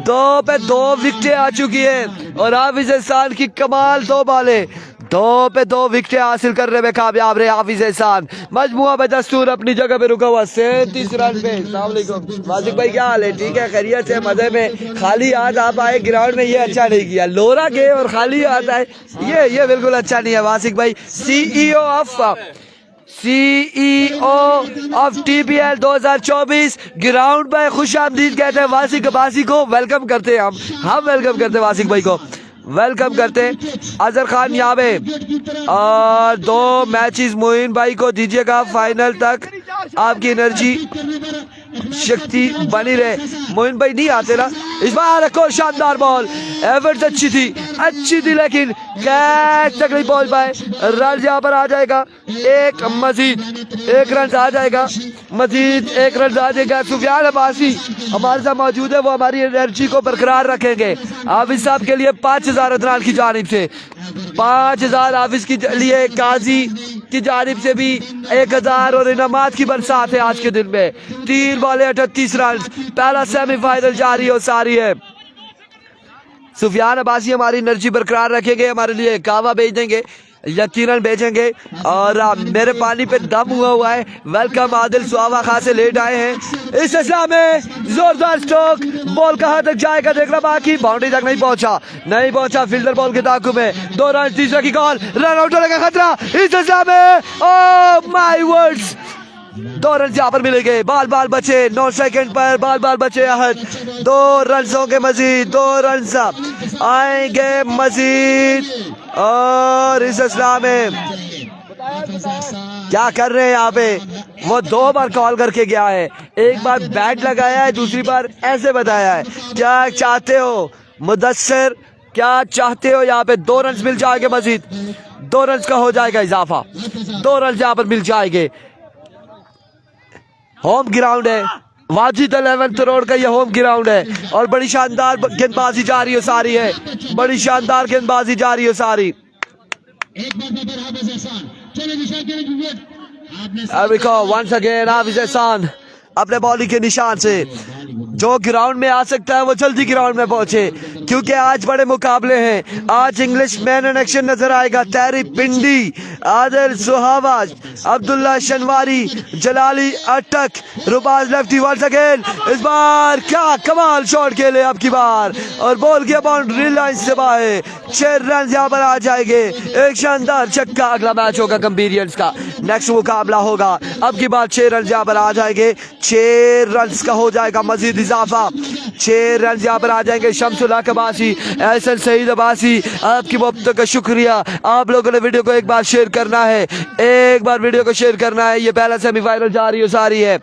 2 पे 2 विकेटें आ चुकी है। और हाफिज एहसान की कमाल 2 बालें, 2 पे 2 विकेटें हासिल करने में कामयाब रहे हाफिज एहसान। मजमुआ में दस्तूर अपनी जगह पे रुका हुआ 37 रन पे। अस्सलाम वालेकुम वासिक भाई, क्या हाल है? ठीक है, खैरियत से, मजे में। खाली हाथ आप आए ग्राउंड में, ये अच्छा नहीं किया। लोरा गए और खाली हाथ आए, ये बिल्कुल अच्छा नहीं है वासिक भाई। सीईओ ऑफ TPL 2024 ग्राउंड पे खुश आमदीद कहते हैं वासिक अब्बासी को। वेलकम करते हैं हम वेलकम करते हैं वासिक भाई को, वेलकम करते हैं। अजहर खान यहाँ पे, और 2 मैचेस मोइन भाई को दीजिएगा फाइनल तक, आपकी एनर्जी शक्ति बनी रहे। मोइन भाई नहीं आते ना इस बार। रखो शानदार बॉल, एफर्ट्स अच्छी थी लेकिन कैच तक नहीं पहुंच पाए। रन यहाँ पर आ जाएगा एक, मजीद 1 रन आ जाएगा, मजीद 1 रन आ जाएगा। सुफियान अब्बासी हमारे साथ मौजूद है, वो हमारी एनर्जी को बरकरार रखेंगे। हाफिज साहब के लिए 5000 अदनान की जानिब से 5000, हाफिज के लिए काजी की जानिब से भी 1000 और इनामात की बरसात है आज के दिन में। 3 बॉलें 38 रन, पहला सेमीफाइनल जारी हो सारी है। सुफियान अब्बासी हमारी एनर्जी बरकरार रखेंगे, हमारे लिए कावा भेज देंगे, यकीनन भेजेंगे। और मेरे पानी पे दम हुआ है। वेलकम आदिल सुहावा, खास से लेट आए हैं। इस सिलसिला में जोरदार स्ट्रोक, बॉल कहां तक जाएगा देखना बाकी। बाउंड्री तक नहीं पहुंचा फील्डर बॉल के ताकू में। 2 रन, तीसरा की कॉल, रन आउट होने का खतरा इस सिलसिला में। ओह माय वर्ड्स, 2 रन यहाँ पर मिलेंगे। बाल बचे 9 सेकंड पर, बाल बचे अहद। 2 रन होंगे मजीद, 2 रन आएंगे मजीद। और इस सिलसिला में क्या कर रहे हैं यहाँ पे, वो 2 बार कॉल करके गया है। एक बार बैट लगाया है, दूसरी बार ऐसे बताया है। क्या चाहते हो मुदस्सिर, क्या चाहते हो? यहाँ पे 2 रन मिल जाएंगे मजीद, 2 रन का हो जाएगा इजाफा, 2 रन यहाँ पर मिल जाएंगे। होम ग्राउंड है, वाजिद 11th रोड का ये होम ग्राउंड है। और बड़ी शानदार गेंदबाजी जारी हो सारी है, बड़ी शानदार गेंदबाजी जारी हो सारी। वंस अगेन हाफिज एहसान अपने बॉलिंग के निशान से। जो ग्राउंड में आ सकता है वो जल्दी ग्राउंड में पहुंचे, क्योंकि आज बड़े मुकाबले हैं। आज इंग्लिश मैन इन एक्शन नजर आएगा। तैरी पिंडी, आदिल सुहावा, अब्दुल्ला शनवारी, जलाली अटक, रुबाज लेफ्टी वंस अगेन। इस बार क्या कमाल शॉट खेले अब की बार, और बॉल किया बाउंड्री लाइन से बाहर। 6 रन यहाँ पर आ जाएंगे, एक शानदार छक्का। अगला मैच होगा गंभीरियंस का, नेक्स्ट मुकाबला होगा। अब की बार 6 रन यहाँ पर आ जाएंगे, 6 रन का हो जाएगा मजीद इजाफा। 6 रन यहाँ पर आ जाएंगे। शमसुल हक अब्बासी, एहसन सईद अब्बासी, आपकी मोहब्बत का शुक्रिया। आप लोगों ने वीडियो को एक बार शेयर करना है, एक बार वीडियो को शेयर करना है। ये पहला सेमीफाइनल जारी हो सारी है।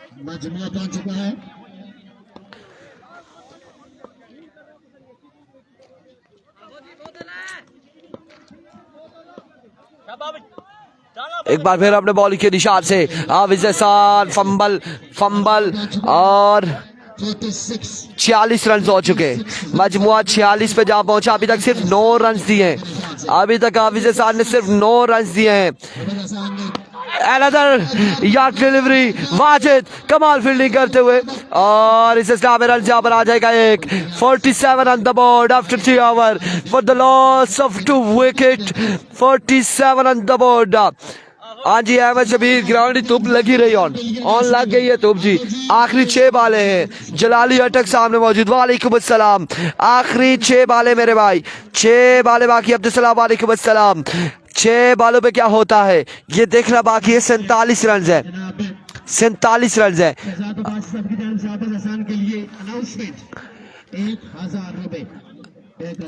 एक बार फिर अपने बॉलिंग के निशान से हाफिज एहसान, फंबल और 46 रन हो चुके। मजमुआ 46 पे जहाँ पहुंचा। अभी तक सिर्फ 9 रन दिए हैं, अभी तक हाफिज एहसान ने सिर्फ 9 रन दिए हैं। Another यार्ड डिलीवरी, वाजिद कमाल फील्डिंग करते हुए, और इस स्टार में रन यहाँ पर आ जाएगा एक। 47 on the board after 3 hours for the loss of 2 wicket। 47 on the board। हाँ जी, अहमद शबीर ग्राउंड की धूप लगी रही, ऑन लग गई है धूप जी। आखिरी 6 बाले हैं, जलाली अटक सामने मौजूद। वालेकुम अस्सलाम। आखिरी 6 बाले मेरे भाई, 6 बाले बाकी। अब्दुल वालेकुम अस्सलाम। 6 बालों पे क्या होता है ये देखना बाकी है। 47 रन है, 47 रन है।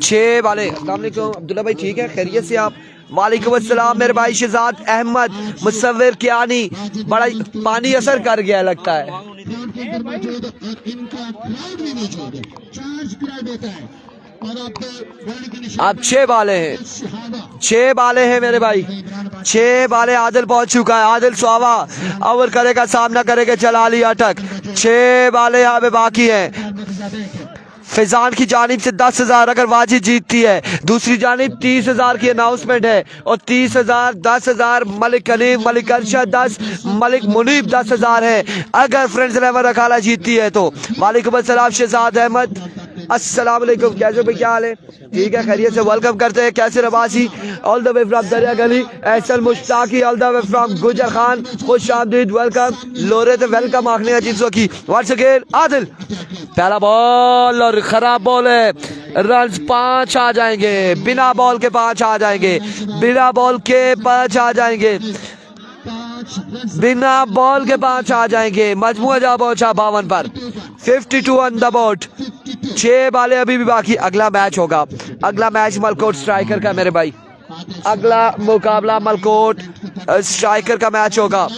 6 बाले। अस्सलाम वालेकुम अब्दुल्ला भाई, ठीक है, खैरियत से आप? वालेकुम अस्सलाम मेरे भाई शहजाद अहमद मुसव्विर कियानी। बड़ा पानी असर कर गया लगता है। अब 6 बाले हैं, 6 बाले हैं मेरे भाई, 6 बाले। आदिल पहुंच चुका है, आदिल सुहावा ओवर करेगा, सामना करेगा जलाली अटक। 6 बाले यहाँ पे बाकी हैं। फैजान की जानिब से 10,000 अगर वाजिद जीतती है, दूसरी जानिब 30,000 की अनाउंसमेंट है और 30,000, 10,000 मलिक हनीफ, मलिक अरशद 10, मलिक मुनीब 10,000 है अगर फ्रेंड्स 11 रकाला जीतती है तो। वालेकुम अस्सलाम शहजाद अहमद, अस्सलाम वालेकुम, कैसे भाई, क्या हाल है? ठीक है, खैरियत से। वेलकम करते हैं कैसे Rabasi all the way from Dariya Gali, Ehsan Mushtaqi all the way from Gujar Khan, खुश आमदीद, वेलकम लोरे तो वेलकम आखने अजीजों की। वंस अगेन आदिल, पहला बॉल और खराब बॉल है, रन 5 आ जाएंगे, बिना बॉल के 5 आ जाएंगे, बिना बॉल के 5 आ जाएंगे, बिना बॉल के 5 आ जाएंगे। मजमुआ जा पहुंचा 52 पर, 52 ऑन द बोर्ड, 6 बाले अभी भी बाकी। अगला मैच होगा, अगला मैच मलकोट स्ट्राइकर का मेरे भाई, अगला मुकाबला मलकोट स्ट्राइकर का मैच होगा।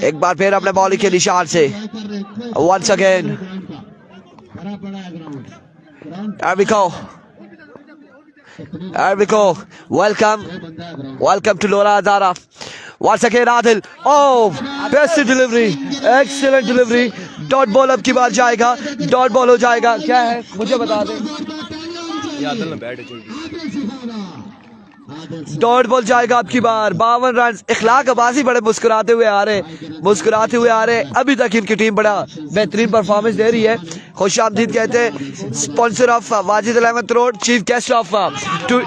एक बार फिर अपने बॉलिंग के निशान से once again, there we go. There we go. Welcome to Lora Azara. Once again Adil. Oh, best delivery, excellent delivery. Dot ball अब की बार जाएगा, डॉट बॉल हो जाएगा, क्या है मुझे बता दें। डॉट बॉल जाएगा अब की बार, 52 रन। इखलाक अब्बासी बड़े मुस्कुराते हुए आ रहे, अभी तक इनकी टीम बड़ा बेहतरीन परफॉर्मेंस दे रही है। खुश आमदीद कहते हैं sponsor of Wajid Al Ahmad road, chief guest of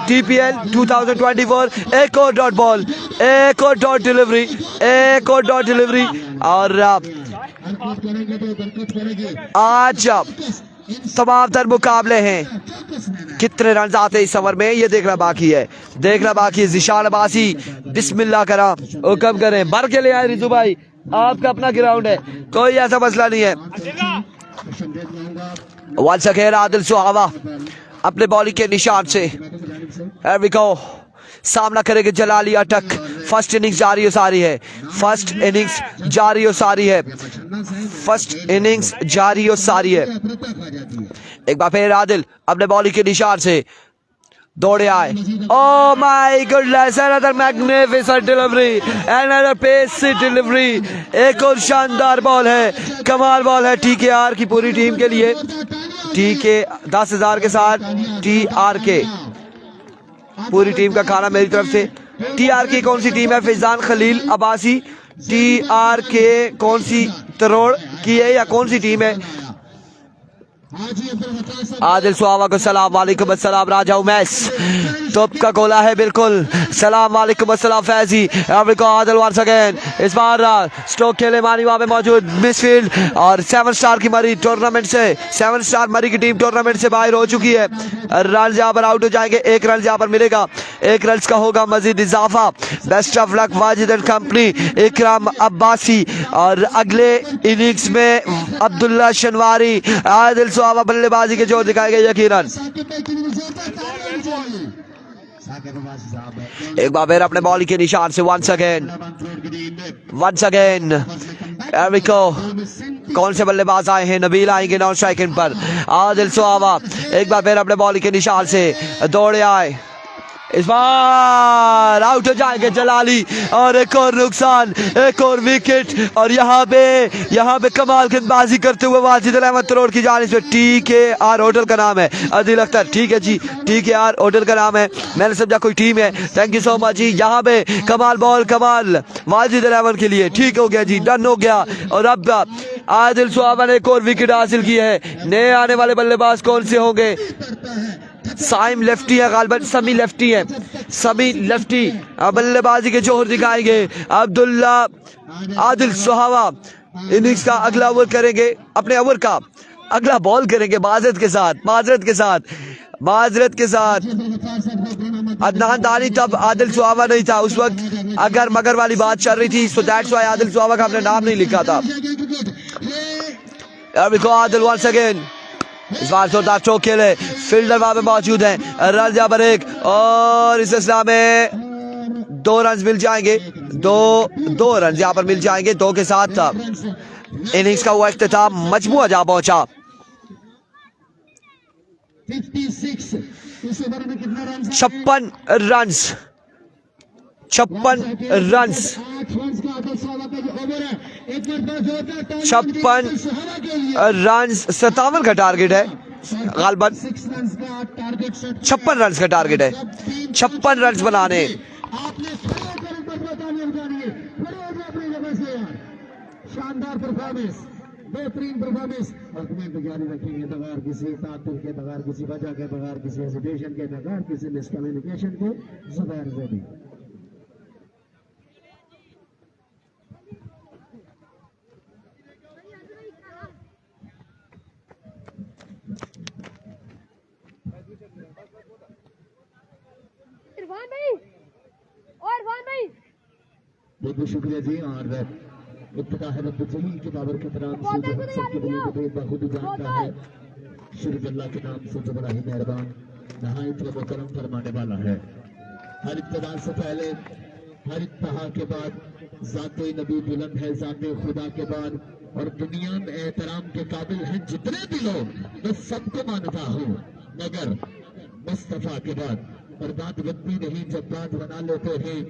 TPL 2024। एक और डॉट बॉल, एक और डॉट डिलीवरी, एक और डॉट डिलीवरी। और आज तमाम तर मुकाबले हैं, कितने रन आते हैं इस ओवर में ये देखना बाकी है, जिशान अब्बासी बिस्मिल्लाह करा, हुक्म करें, भर के ले आए रिजू भाई, आपका अपना ग्राउंड है, कोई ऐसा मसला नहीं है। वंस अगेन आदिल सुहावा अपने बॉलिंग के निशान से, here we go, सामना करेंगे जलाली अटक। फर्स्ट इनिंग्स जारी हो सारी है, फर्स्ट इनिंग्स जारी हो सारी है। एक बार फिर आदिल अपने बॉलिंग के निशान से दौड़े आए। Oh my goodness, another magnificent delivery, another pacy delivery, एक और शानदार बॉल है, कमाल बॉल है TKR की पूरी टीम के लिए। TK 10,000 के साथ TRK पूरी टीम का खाना मेरी तरफ से। TRK कौन सी टीम है? फैजान खलील अब्बासी। TRK कौन सी तरोड़ की है या कौन सी टीम है? आदिल सुहावा को सलाम वालेकुम अस्सलाम। राजा उमैस टॉप का गोला है बिल्कुल, सलाम वालेकुम अस्सलाम फैजी। आदिल वंस अगेन, इस बार स्ट्रोक खेले मानी वहां पे मौजूद मिसफील्ड और 7 स्टार की मरी टूर्नामेंट से, 7 स्टार मरी की टीम टूर्नामेंट से बाहर हो चुकी है। रन यहाँ पर आउट हो जाएंगे, 1 रन यहाँ पर मिलेगा, 1 रन का होगा मजीद इजाफा। Best of luck Wajid and company, इकराम अब्बासी। और अगले इनिंग्स में अब्दुल्ला शनवारी, आदिल सुहावा बल्लेबाजी के जोर दिखाएंगे यकीनन। एक बार फिर अपने बॉलिंग के निशान से once again Here we go. कौन से बल्लेबाज आए हैं? नबील आएंगे नॉन स्ट्राइकिंग पर। आदिल सुहावा एक बार फिर अपने बॉलिंग के निशान से दौड़े आए, इस बार आउट हो जाएंगे जलाली और एक और नुकसान, एक और विकेट। और यहाँ पे कमाल गेंदबाजी करते हुए वाजिद अल अहमद तरोड़ की जानिब से। TKR होटल का नाम है, आदिल अख्तर, ठीक है जी, TKR होटल का नाम है, मैंने समझा कोई टीम है। थैंक यू सो मच जी। यहाँ पे कमाल बॉल, कमाल वाजिद अल अहमद के लिए, ठीक हो गया जी, डन हो गया। और अब आदिल सुहावा ने एक और विकेट हासिल की है। नए आने वाले बल्लेबाज कौन से होंगे? साइम लेफ्टी है गालिबन, समी लेफ्टी है, सभी लेफ्टी बल्लेबाजी के जोर दिखाएंगे। अब्दुल्ला आदिल सुहावा इनिंग्स का अगला ओवर करेंगे, अपने ओवर का अगला बॉल करेंगे माजरत के साथ। अदनान दानी तब आदिल सुहावा नहीं था उस वक्त, अगर मगर वाली बात चल रही थी, सो दैट्स व्हाई आदिल सुहावा का अपने नाम नहीं लिखा था। आदिल वंस अगेन, इस बार जोरदार चौक खेले, फील्डर वहां पे मौजूद है। रन यहाँ पर 1 और इस सिलसिला में 2 रन मिल जाएंगे, दो रन यहाँ पर मिल जाएंगे। 2 के साथ इनिंग्स का वो इख्तिताम मजमुआ जा पहुंचा। 56 रन 56 रन 57 का टारगेट है गालबन 56 रन का टारगेट है 56 रन बनाने शानदार परफॉर्मेंस बेहतरीन परफॉर्मेंस आर्गुमेंट जारी रखेंगे बगैर किसी तातुल के बगैर किसी वजह के बगैर किसी हेजिटेशन के बगैर किसी मिसकम्युनिकेशन के जुबैर ज़ैदी बहुत बहुत शुक्रिया जी और इब्तिदा है रब्बुल जलील के बाबर के नाम से जो हम सबके दिलों को बेखुद जानता है शुरू अल्लाह के नाम से जो बड़ा ही मेहरबान नहायत व करम फरमाने वाला है। हर इब्तिदा से पहले हर इंतहा के बाद ज़ाते नबी बुलंद है ज़ाते खुदा के बाद और दुनिया में एहतराम के काबिल हैं जितने भी लोग मैं सबको मानता हूँ मगर मुस्तफा के बाद। और बात बनती नहीं जब बात बना लेते हैं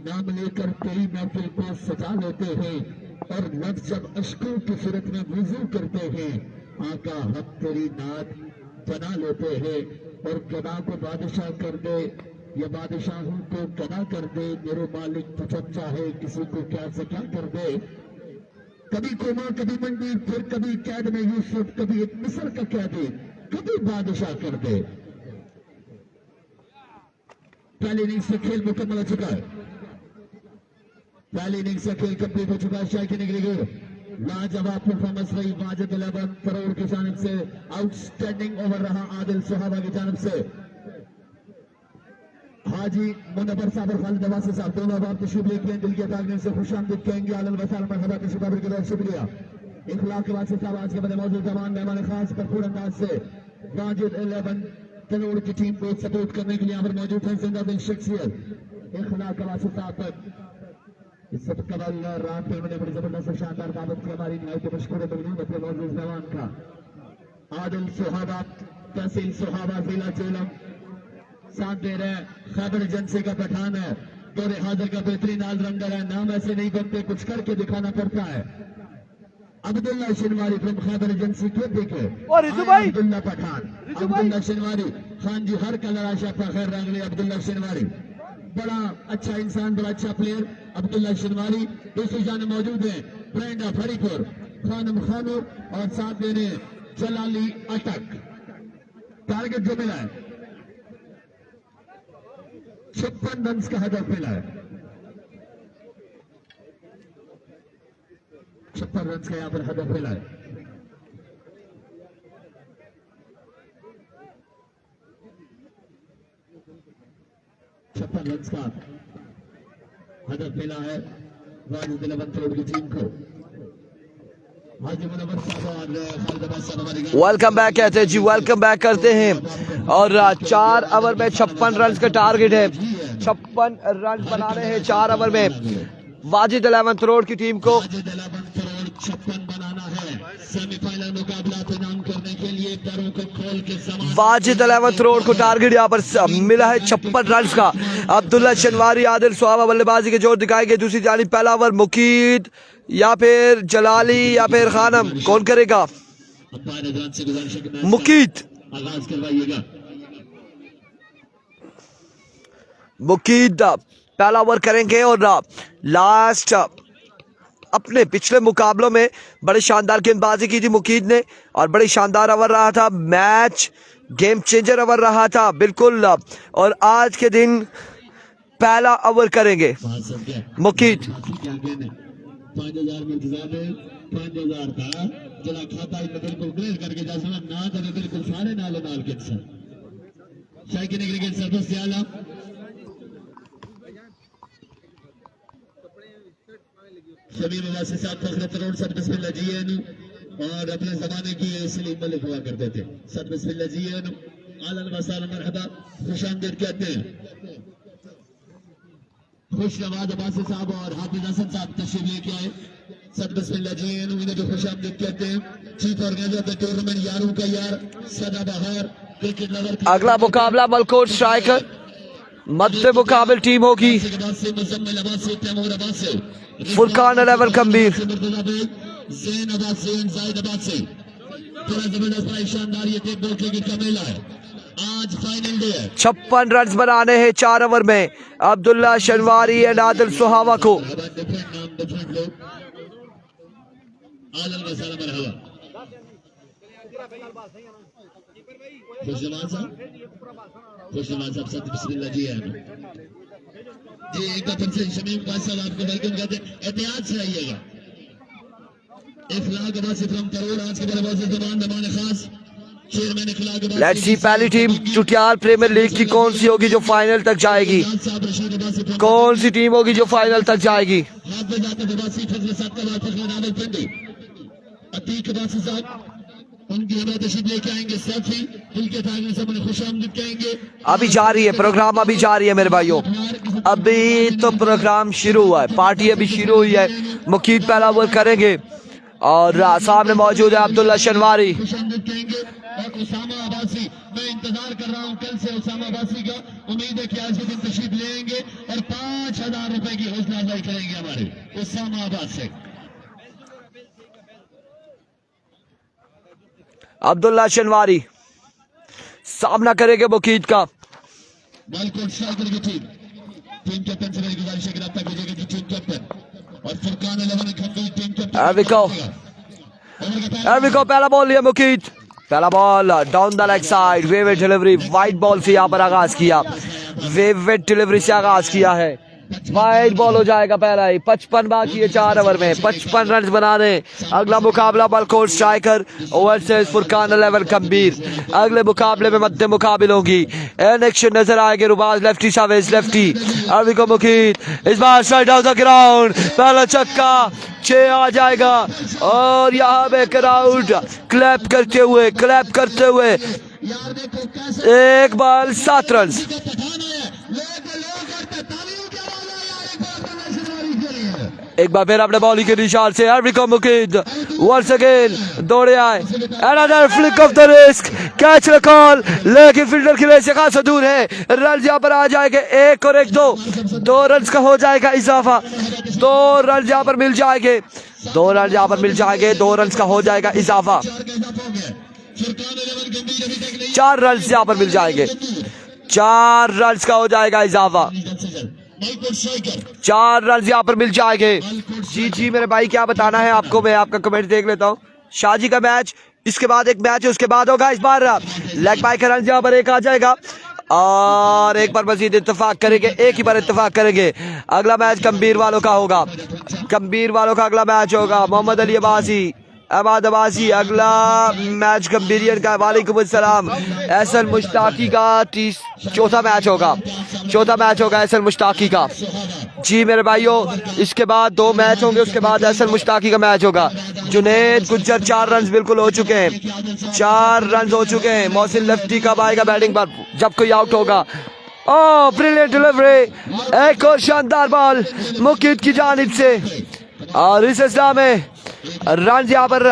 नाम लेकर तेरी महफिल को सजा लेते हैं और लफ्ज़ जब अश्कों की सूरत में वुज़ू करते हैं आका हम तेरी नात बना लेते हैं और गदा को बादशाह कर दे या बादशाहों को गदा कर दे मेरे मालिक तो जब चाहे किसी को क्या से क्या कर दे। कभी कोमा कभी मंडी फिर कभी कैद में यूसुफ कभी एक मिस्र का कैदी कभी बादशाह कर दे। पहले इनिंग्स से खेल मुकम्मल हो चुका है पहली इनिंग्स से खेल कंप्लीट हो चुका है। शायद निकलेगी लाजवाब परफॉर्मेंस रही वाजिद 11 करोड़ की जानिब से आउटस्टैंडिंग ओवर रहा आदिल सुहाबा की जानिब से। हाजी मुनव्वर साहब और खालिद अब्बासी साहब दोनों बार तशरीफ लेके दिल के ताकने से खुशामदीद कहेंगे आलम वसाल मरहबा तशरीफ के लिए शुक्रिया। इखलाक वासी साहब आज के बड़े मौजूद जवान मेहमान खास भरपूर अंदाज से वाजिद 11 करोड़ की टीम को सपोर्ट करने के लिए यहाँ पर मौजूद है जिंदा दिल शख्सियत इखलाक वासी साहब तक इज्जत कबल रात में बड़ी जबरदस्त शानदार दावत की हमारी नहायत मशकूर मखलूक अपने मौजूद मेहमान का आदिल सुहाबा तहसील सुहाबा जिला झेलम साथ दे रहे खैबर एजेंसी का पठान है दौरे हाजिर का बेहतरीन ऑलराउंडर है। नाम ऐसे नहीं बनते कुछ करके दिखाना पड़ता है। अब्दुल्ला शिनवारी फ्रॉम खैबर एजेंसी के देखे और अब्दुल्ला पठान अब्दुल्ला शिनवारी खान जी हर कलर आशा फखर रंगली अब्दुल्ला शिनवारी बड़ा अच्छा इंसान बड़ा अच्छा प्लेयर अब्दुल्ला शिनवारी दूसरी जाने मौजूद है फ्रेंड ऑफ हरिपुर खानम खानूर और साथ देने जलाली अटक। टारगेट जो मिला है 56 रन का हदफ मिला है 56 रन का यहाँ पर हदफ मिला है। रन का हदफ मिला है वाजिद 11 करोड़ की टीम को। हाजी मुनव्वर साहब और खालिद अब्बासी साहब हमारे वेलकम बैक कहते हैं जी वेलकम बैक करते हैं और 4 ओवर में 56 रन का टारगेट है 56 रन बनाने हैं 4 ओवर में वाजिद 11 करोड़ की टीम को। 11 करोड़ 56 बनाना है सेमीफाइनल मुकाबला को नाम करने के लिए पैरों को खोल के वाजिद 11 करोड़ को टारगेट यहाँ पर मिला है 56 रन का। अब्दुल्ला शनवारी आदिल सुहाबा बल्लेबाजी के जोर दिखाएंगे। दूसरी जानिब पहला ओवर मुकीद या फिर जलाली या फिर खानम कौन करेगा। मुकीद आगाज करवाइएगा। मुकीद पहला ओवर करेंगे और लास्ट अपने पिछले मुकाबलों में बड़ी शानदार गेंदबाजी की थी मुकीद ने और बड़ी शानदार ओवर रहा था मैच गेम चेंजर ओवर रहा था बिल्कुल। और आज के दिन पहला ओवर करेंगे मुकीद। 5000 में इंतजाम है 5000 था जरा खाता ही बिल्कुल क्लियर करके जा समझ ना करे बिल्कुल सारे नाले नाल के सर शायद के निकल के सर्विस दियाला शमीर वासी साहब फखर करोड़ सर बिस्मिल्लाह जीएन और अपने जमाने की सलीम मलिक हुआ करते थे सर बिस्मिल्लाह जीएन आलन वसालन मरहबा खुशामदीद कहते हैं। खुशनवाज अब्बासी साहब और हाफिज हसन साहब तशरीफ लेके आए सद बिस्मिल्लाह जी इन्हें जो खुशामदीद कहते हैं। Chief organiser of the tournament यारों का यार सदाबहार क्रिकेट लवर। अगला मुकाबला मलकोट स्ट्राइकर मध्य मुकाबल टीम होगी। मुजम्मिल अब्बासी तैमूर अब्बासी फुरकान 11 कम्बीर। जैनाबाद से जायदाबाद से बड़ा जबरदस्त भाई, शानदार ये टेप बॉल क्रिकेट का मेला है। आज फाइनल डे है। 56 रन बनाने हैं 4 ओवर में अब्दुल्ला शनवारी एंड आदिल सुहावा को। खुशनवाज साहब सद बिस्मिल्लाह जी है जी। एक बार फिर से शमीम भाई साहब आपको वेलकम करते हैं। एहतियात से आइएगा। इखलाक अब्बासी फ्रॉम करोड़ आज के बल्लेबाज जमान दमान खास chairman Ikhlaq Abbasi. Let's see पहली टीम चुटियाल प्रीमियर लीग की कौन सी होगी जो फाइनल तक जाएगी? कौन सी टीम होगी जो फाइनल तक जाएगी? उनकी हमें तशरीफ लेके आएंगे। सेल्फी दिल के ताकि सबने खुशामदीद कहेंगे। अभी जारी है प्रोग्राम, अभी जारी है मेरे भाइयों। अभी तो प्रोग्राम शुरू हुआ है, पार्टी अभी शुरू हुई है। मुकीद पहला ओवर करेंगे और सामने मौजूद है अब्दुल्ला शनवारी। खुशामदीद कहेंगे और उसामा अब्बासी, मैं इंतजार कर रहा हूँ कल से उसामा अब्बासी का। उम्मीद है कि आज के दिन तशरीफ लेंगे और 5,000 रुपए की हौसला अफजाई करेंगे हमारे उसामा अब्बास से। अब्दुल्ला शनवारी सामना करेंगे मुकीद का। बालकोट स्ट्राइकर की टीम कैप्टन से मेरी गुजारिश है कि रब्ता कीजिएगा कि टीम कैप्टन और फुरकान 11 खंबी टीम कैप्टन। एविको पहला बॉल लिया मुकीद, पहला ball down the leg side, wayward delivery, wide ball से यहाँ पर आगाज किया, वेवेट डिलीवरी से आगाज किया है, वाइड बॉल हो जाएगा पहला ही। 55 बाकी है 4 ओवर में, 55 रन बनाने। अगला मुकाबला बलकोट स्ट्राइकर वर्सेस फुरकान 11 कम्बीर। अगले मुकाबले में मध्य मुकाबले होगी। एक्शन नजर आएंगे रुबाज लेफ्टी सावेज लेफ्टी। अभी को मुकीद इस बार साइड ऑफ द ग्राउंड, पहला छक्का 6 आ जाएगा और यहाँ पे क्राउड क्लैप करते हुए एक बॉल 7 रन। एक बार फिर अपने बॉलिंग के निशान से एरिको मुकीद वंस अगेन दौड़े आए। Another flick of the risk, catch the call, लेकिन फील्डर के लिए से खासा दूर है। रन यहाँ पर आ जाएंगे 1 और 1 2 रन का हो जाएगा इजाफा। 2 रन यहाँ पर मिल जाएंगे, 2 रन यहाँ पर मिल जाएंगे, 2 रन का हो जाएगा इजाफा। 4 रन यहाँ पर मिल जाएंगे, 4 रन का हो जाएगा इजाफा। 4 रन यहाँ पर मिल जाएंगे। जी मेरे भाई क्या बताना है आपको, मैं आपका कमेंट देख लेता हूँ। शाहजी का मैच, इसके बाद एक मैच है, उसके बाद होगा इस बार लेग बाय का रन यहाँ पर 1 आ जाएगा और एक बार मजीद इत्तेफाक करेंगे, एक ही बार इत्तेफाक करेंगे। अगला मैच कम्बीर वालों का होगा, कम्बीर वालों का अगला मैच होगा। मोहम्मद अली अब्बासी अहमद अब्बासी अगला मैच कम्बीरियन का। वालेकुम अस्सलाम। एहसन मुश्ताकी का चौथा मैच होगा एहसन मुश्ताकी का। जी मेरे भाइयों इसके बाद 2 मैच होंगे, उसके बाद एहसन मुश्ताकी का मैच होगा। जुनेद गुज्जर 4 रन बिल्कुल हो चुके हैं, 4 रन हो चुके हैं। मोहसिन लेफ्टी कब आएगा बैटिंग पर जब कोई आउट होगा। ओह ब्रिलियंट डिलीवरी, एक और शानदार बॉल मुकीद की जानिब से और इस असला में रन यहाँ पर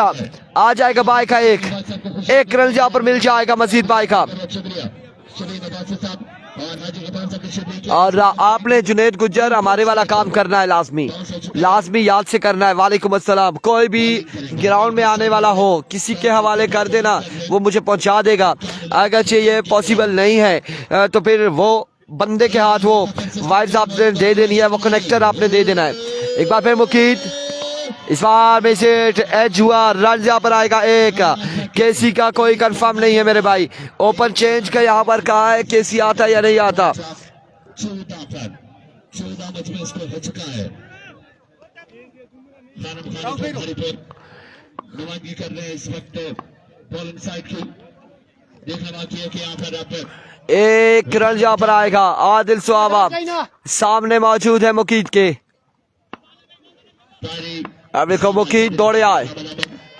आ जाएगा बाई का 1 रन यहाँ पर मिल जाएगा मजीद बाई का। और आपने जुनेद गुज्जर हमारे वाला काम करना है, लाजमी याद से करना है। वालेकुम अस्सलाम। कोई भी ग्राउंड में आने वाला हो किसी के हवाले कर देना, वो मुझे पहुंचा देगा। अगर ये पॉसिबल नहीं है तो फिर वो बंदे के हाथ वो वाइड्स आपने दे देनी है, वो कनेक्टर आपने दे देना है। एक बार फिर मुकीद इस बार में से एज हुआ, रन यहाँ पर आएगा 1। केसी का कोई कंफर्म नहीं है मेरे भाई, ओपन चेंज का यहाँ पर कहा है केसी आता या नहीं आता। 14 मैच में इसको हो चुका है। नुमाइंदगी कर रहे हैं इस वक्त बॉलिंग साइड की। देखना बाकी है कि यहाँ पर 1 रन यहाँ पर आएगा। आदिल सुहावा सामने मौजूद है मुकीद के। अब देखो मुकीद दौड़े आए,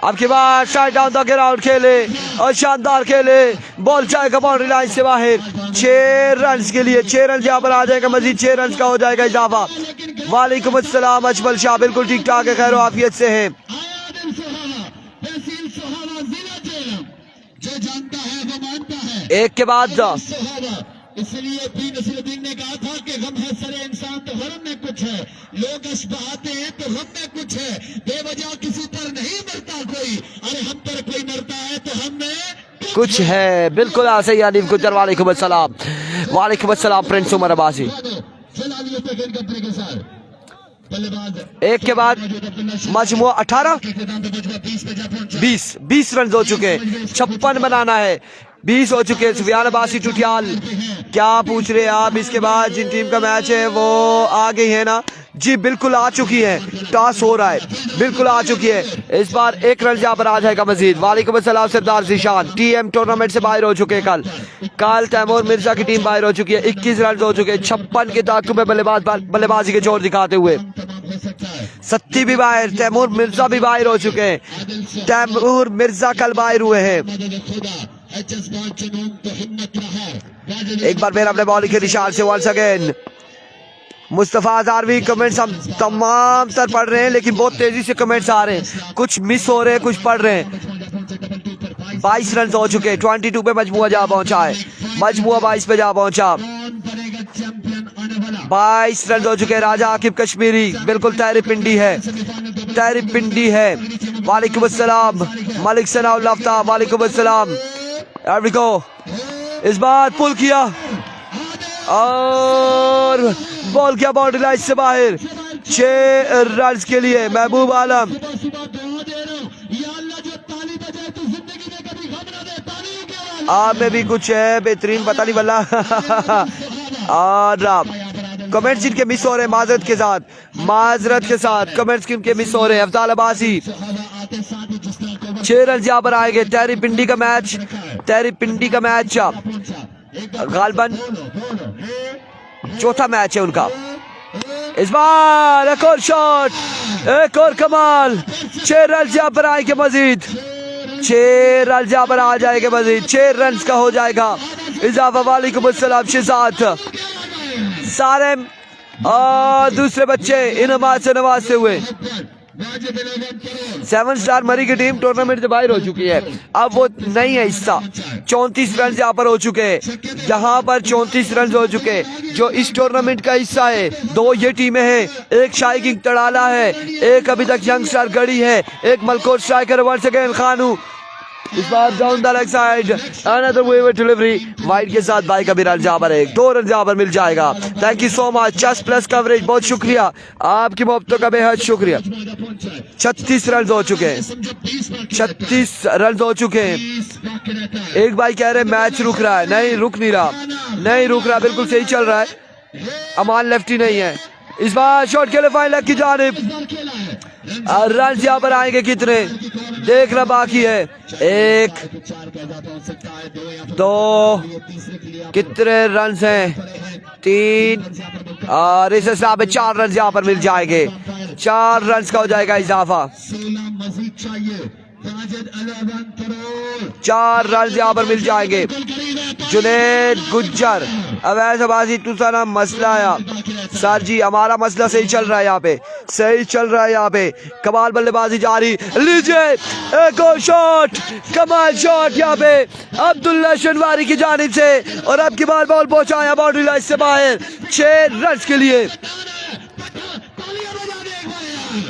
अब की बार साइड डाउन द ग्राउंड खेले और शानदार खेले, बॉल जाएगा बाउंड्री लाइन से बाहर। 6 रन के लिए 6 रन यहाँ पर आ जाएगा, मजीद 6 रन का हो जाएगा इजाफा। वालेकुम अस्सलाम अजमल शाह, बिल्कुल ठीक ठाक है, खैर आफियत से हैं। एक के बाद इसलिए भी नसीरुद्दीन ने कहा था कि गम है सरे इंसान तो गम में कुछ है, लोग अश बहाते हैं तो गम में कुछ है, बेवजह किसी पर नहीं मरता कोई, अरे हम पर कोई मरता है तो हमें कुछ है। बिल्कुल सही आलिफ गुजर, वालेकुम अस्सलाम, वालेकुम अस्सलाम प्रिंस उमर अब्बासी। एक के बाद मजमुआ 18 20 रन हो चुके, 56 बनाना है, 20 हो चुके। सुफियान अब्बासी टुटियाल क्या पूछ रहे हैं आप? इसके बाद जिन टीम का मैच है वो आ गई है ना जी, बिल्कुल आ चुकी है, टॉस हो रहा है, बिल्कुल आ चुकी है। इस बार 1 रन यहाँ पर आ जाएगा मजीद। वालेकुम अस्सलाम सरदार जीशान, टीएम टूर्नामेंट से बाहर हो चुके हैं। कल तैमूर मिर्जा की टीम बाहर हो चुकी है, 21 रन हो चुके, 56 के ताक़ुब में बल्लेबाजी के जोर दिखाते हुए। सत्ती भी बाहर, तैमूर मिर्जा भी बाहर हो चुके हैं। तैमूर मिर्जा कल बाहर हुए हैं। एक बार फिर अपने बॉलिंग के निशान से वंस अगेन मुस्तफा अजारवी। कमेंट्स हम तमाम तर पढ़ रहे हैं, लेकिन बहुत तेजी से कमेंट्स आ रहे हैं, कुछ मिस हो रहे हैं, कुछ पढ़ रहे हैं। 22 रन हो चुके, 22 पे मजमुआ जा पहुंचा है, मजमुआ 22 पे जा पहुंचा। 22 रन हो चुके। राजा आकिब कश्मीरी बिल्कुल तहरी पिंडी है, तहरी पिंडी है। वालेकुम अस्सलाम मलिक सनाउल आफ्ताब, वालेकुम अस्सलाम। इस बार पुल किया और बॉल किया बाउंड्री लाइन से बाहर, 6 रन के लिए महबूब आलम। आप में भी कुछ है बेहतरीन, पता नहीं वाला। और कमेंट्स जिनके मिस हो रहे हैं माजरत के साथ कमेंट्स किनके मिस हो रहे हैं। अफजाल अब्बासी 6 रन यहाँ पर आएंगे। तहरी पिंडी का मैच, तहरी पिंडी का मैच गालबन चौथा मैच है उनका। इस बार एक और शॉट, एक और कमाल, 6 रन यहाँ पर आएंगे मजीद, 6 रन यहाँ पर आ जाएंगे मजीद, 6 रन का हो जाएगा इजाफा। वालेकुम अस्सलाम शिजात सारेम और दूसरे बच्चे इनामात से नवाजते हुए। 7 स्टार मरी की टीम टूर्नामेंट से बाहर हो चुकी है, अब वो नहीं है हिस्सा। 34 रन यहाँ पर हो चुके हैं, यहाँ पर 34 रन हो चुके जो इस टूर्नामेंट का हिस्सा है। 2 ये टीमें हैं, एक शाही किंग तड़ाला है, एक अभी तक यंग स्टार गढ़ी है, एक Malkot striker once again Khanu. इस बार down the leg side, another wave delivery wide के साथ भाई का भी रन जहाँ पर है, 2 रन जहाँ पर मिल जाएगा। थैंक यू सो मच चस प्लस कवरेज, बहुत शुक्रिया, आपकी मोहब्बतों का बेहद शुक्रिया। 36 रन हो चुके हैं, 36 रन हो चुके हैं। एक भाई कह रहे मैच रुक रहा है, नहीं रुक नहीं रहा, नहीं रुक रहा, बिल्कुल सही चल रहा है। अमान लेफ्टी नहीं है। इस बार शॉट के लिए फाइनल की जानिब, रन यहाँ पर आएंगे कितने देखना बाकी है। 1 2 कितने रन हैं, 3 और इस हिसाब में 4 रन यहाँ पर मिल जाएंगे, 4 रन का हो जाएगा इजाफा। 4 रन यहाँ पर मिल जाएंगे। जुनेद गुज्जर अवैध आबादी तुसाना मसला आया सर जी, हमारा मसला सही चल रहा है, यहाँ पे सही चल रहा है, यहाँ पे कमाल बल्लेबाजी जारी। लीजिए एक और शॉट, कमाल शॉट यहाँ पे अब्दुल्ला शनवारी की जानिब से, और अब की बार बॉल पहुंचाया बाउंड्री लाइन से बाहर 6 रन के लिए।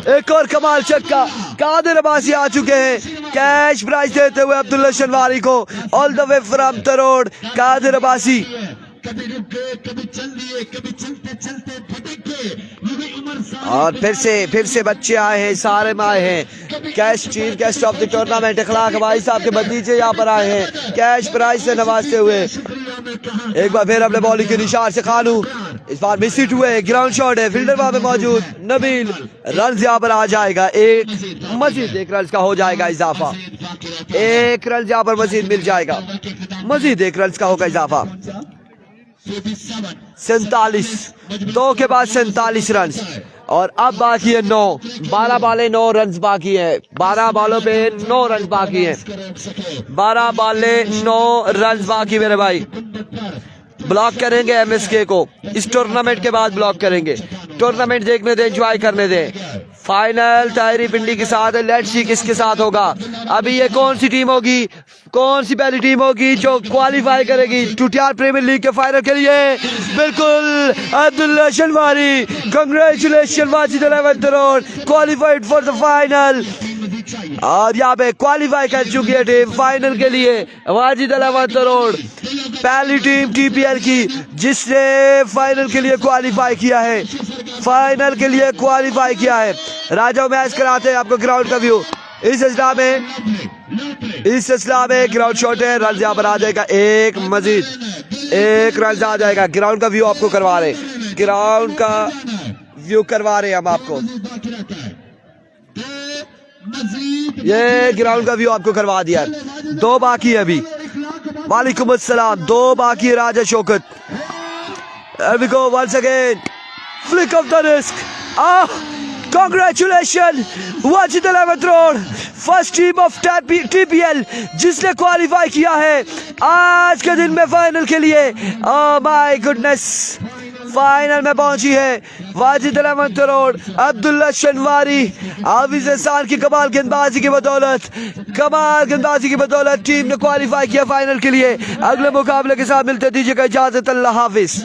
एक और कमाल छक्का, कादिर अब्बासी आ चुके हैं, कैश प्राइज देते हुए अब्दुल्ला शनवारी को, all the way from Tarore Qadir Abbasi. और फिर से बच्चे आए हैं, सारे में आए हैं। Qais chief guest of the tournament Ikhlaq भाई साहब के भतीजे यहाँ पर आए हैं, कैश प्राइज से नवाजते हुए। एक बार फिर अपने बॉलिंग के निशान से खानू, इस बार मिस हिट हुए, ग्राउंड शॉट है, फील्डर वहां पे मौजूद, नबील रन यहाँ पर आ जाएगा। मजीद 1 रन का हो जाएगा इजाफा, 1 रन यहाँ पर मजीद मिल जाएगा, मजीद 1 रन का होगा इजाफा। 47, 2 के बाद 47 रन, और अब बाकी है 9, 12 बाले 9 रन बाकी है, 12 बालों पे 9 रन बाकी है, 12 बाले 9 रन बाकी मेरे भाई। ब्लॉक करेंगे एमएसके को, इस टूर्नामेंट के बाद ब्लॉक करेंगे, टूर्नामेंट देखने दें, एंजॉय करने दें। फाइनल टायरी पिंडी के साथ है। लेट्स सी किसके साथ होगा। अभी ये कौन सी टीम होगी, कौन सी पहली टीम होगी जो क्वालिफाई करेगी टूटियार प्रीमियर लीग के फाइनल के लिए। बिल्कुल Abdullah Shanwari, congratulation Wajid 11th round qualified for the final. और यहाँ पे क्वालिफाई कर चुकी है टीम फाइनल के लिए। वाजिद 11th राउंड पहली टीम टीपीएल की जिसने फाइनल के लिए क्वालिफाई किया है, फाइनल के लिए क्वालिफाई किया है। राजा मैच कराते हैं आपको ग्राउंड का व्यू। इस सिलसिला में ग्राउंड शॉट है, रन यहाँ पर आ जाएगा एक मजीद एक रन आ जाएगा। ग्राउंड का व्यू आपको करवा रहे, ग्राउंड का व्यू करवा रहे हम आपको। ये ग्राउंड का व्यू आपको करवा दिया। 2 बाकी है अभी। वालेकुम अस्सलाम। 2 बाकी है राजा Shaukat. There we go once again. Flick of the disc. Congratulations, Wajid 11th round, first team of TPL जिसने क्वालिफाई किया है आज के दिन में फाइनल के लिए। ओह माय गुडनेस, फाइनल में पहुंची है वाजिद 11th राउंड, अब्दुल्ला शनवारी, हाफिज एहसान की कमाल गेंदबाजी की बदौलत टीम ने क्वालिफाई किया फाइनल के लिए। अगले मुकाबले के साथ मिलते, दीजिएगा इजाजत, अल्लाह हाफिज।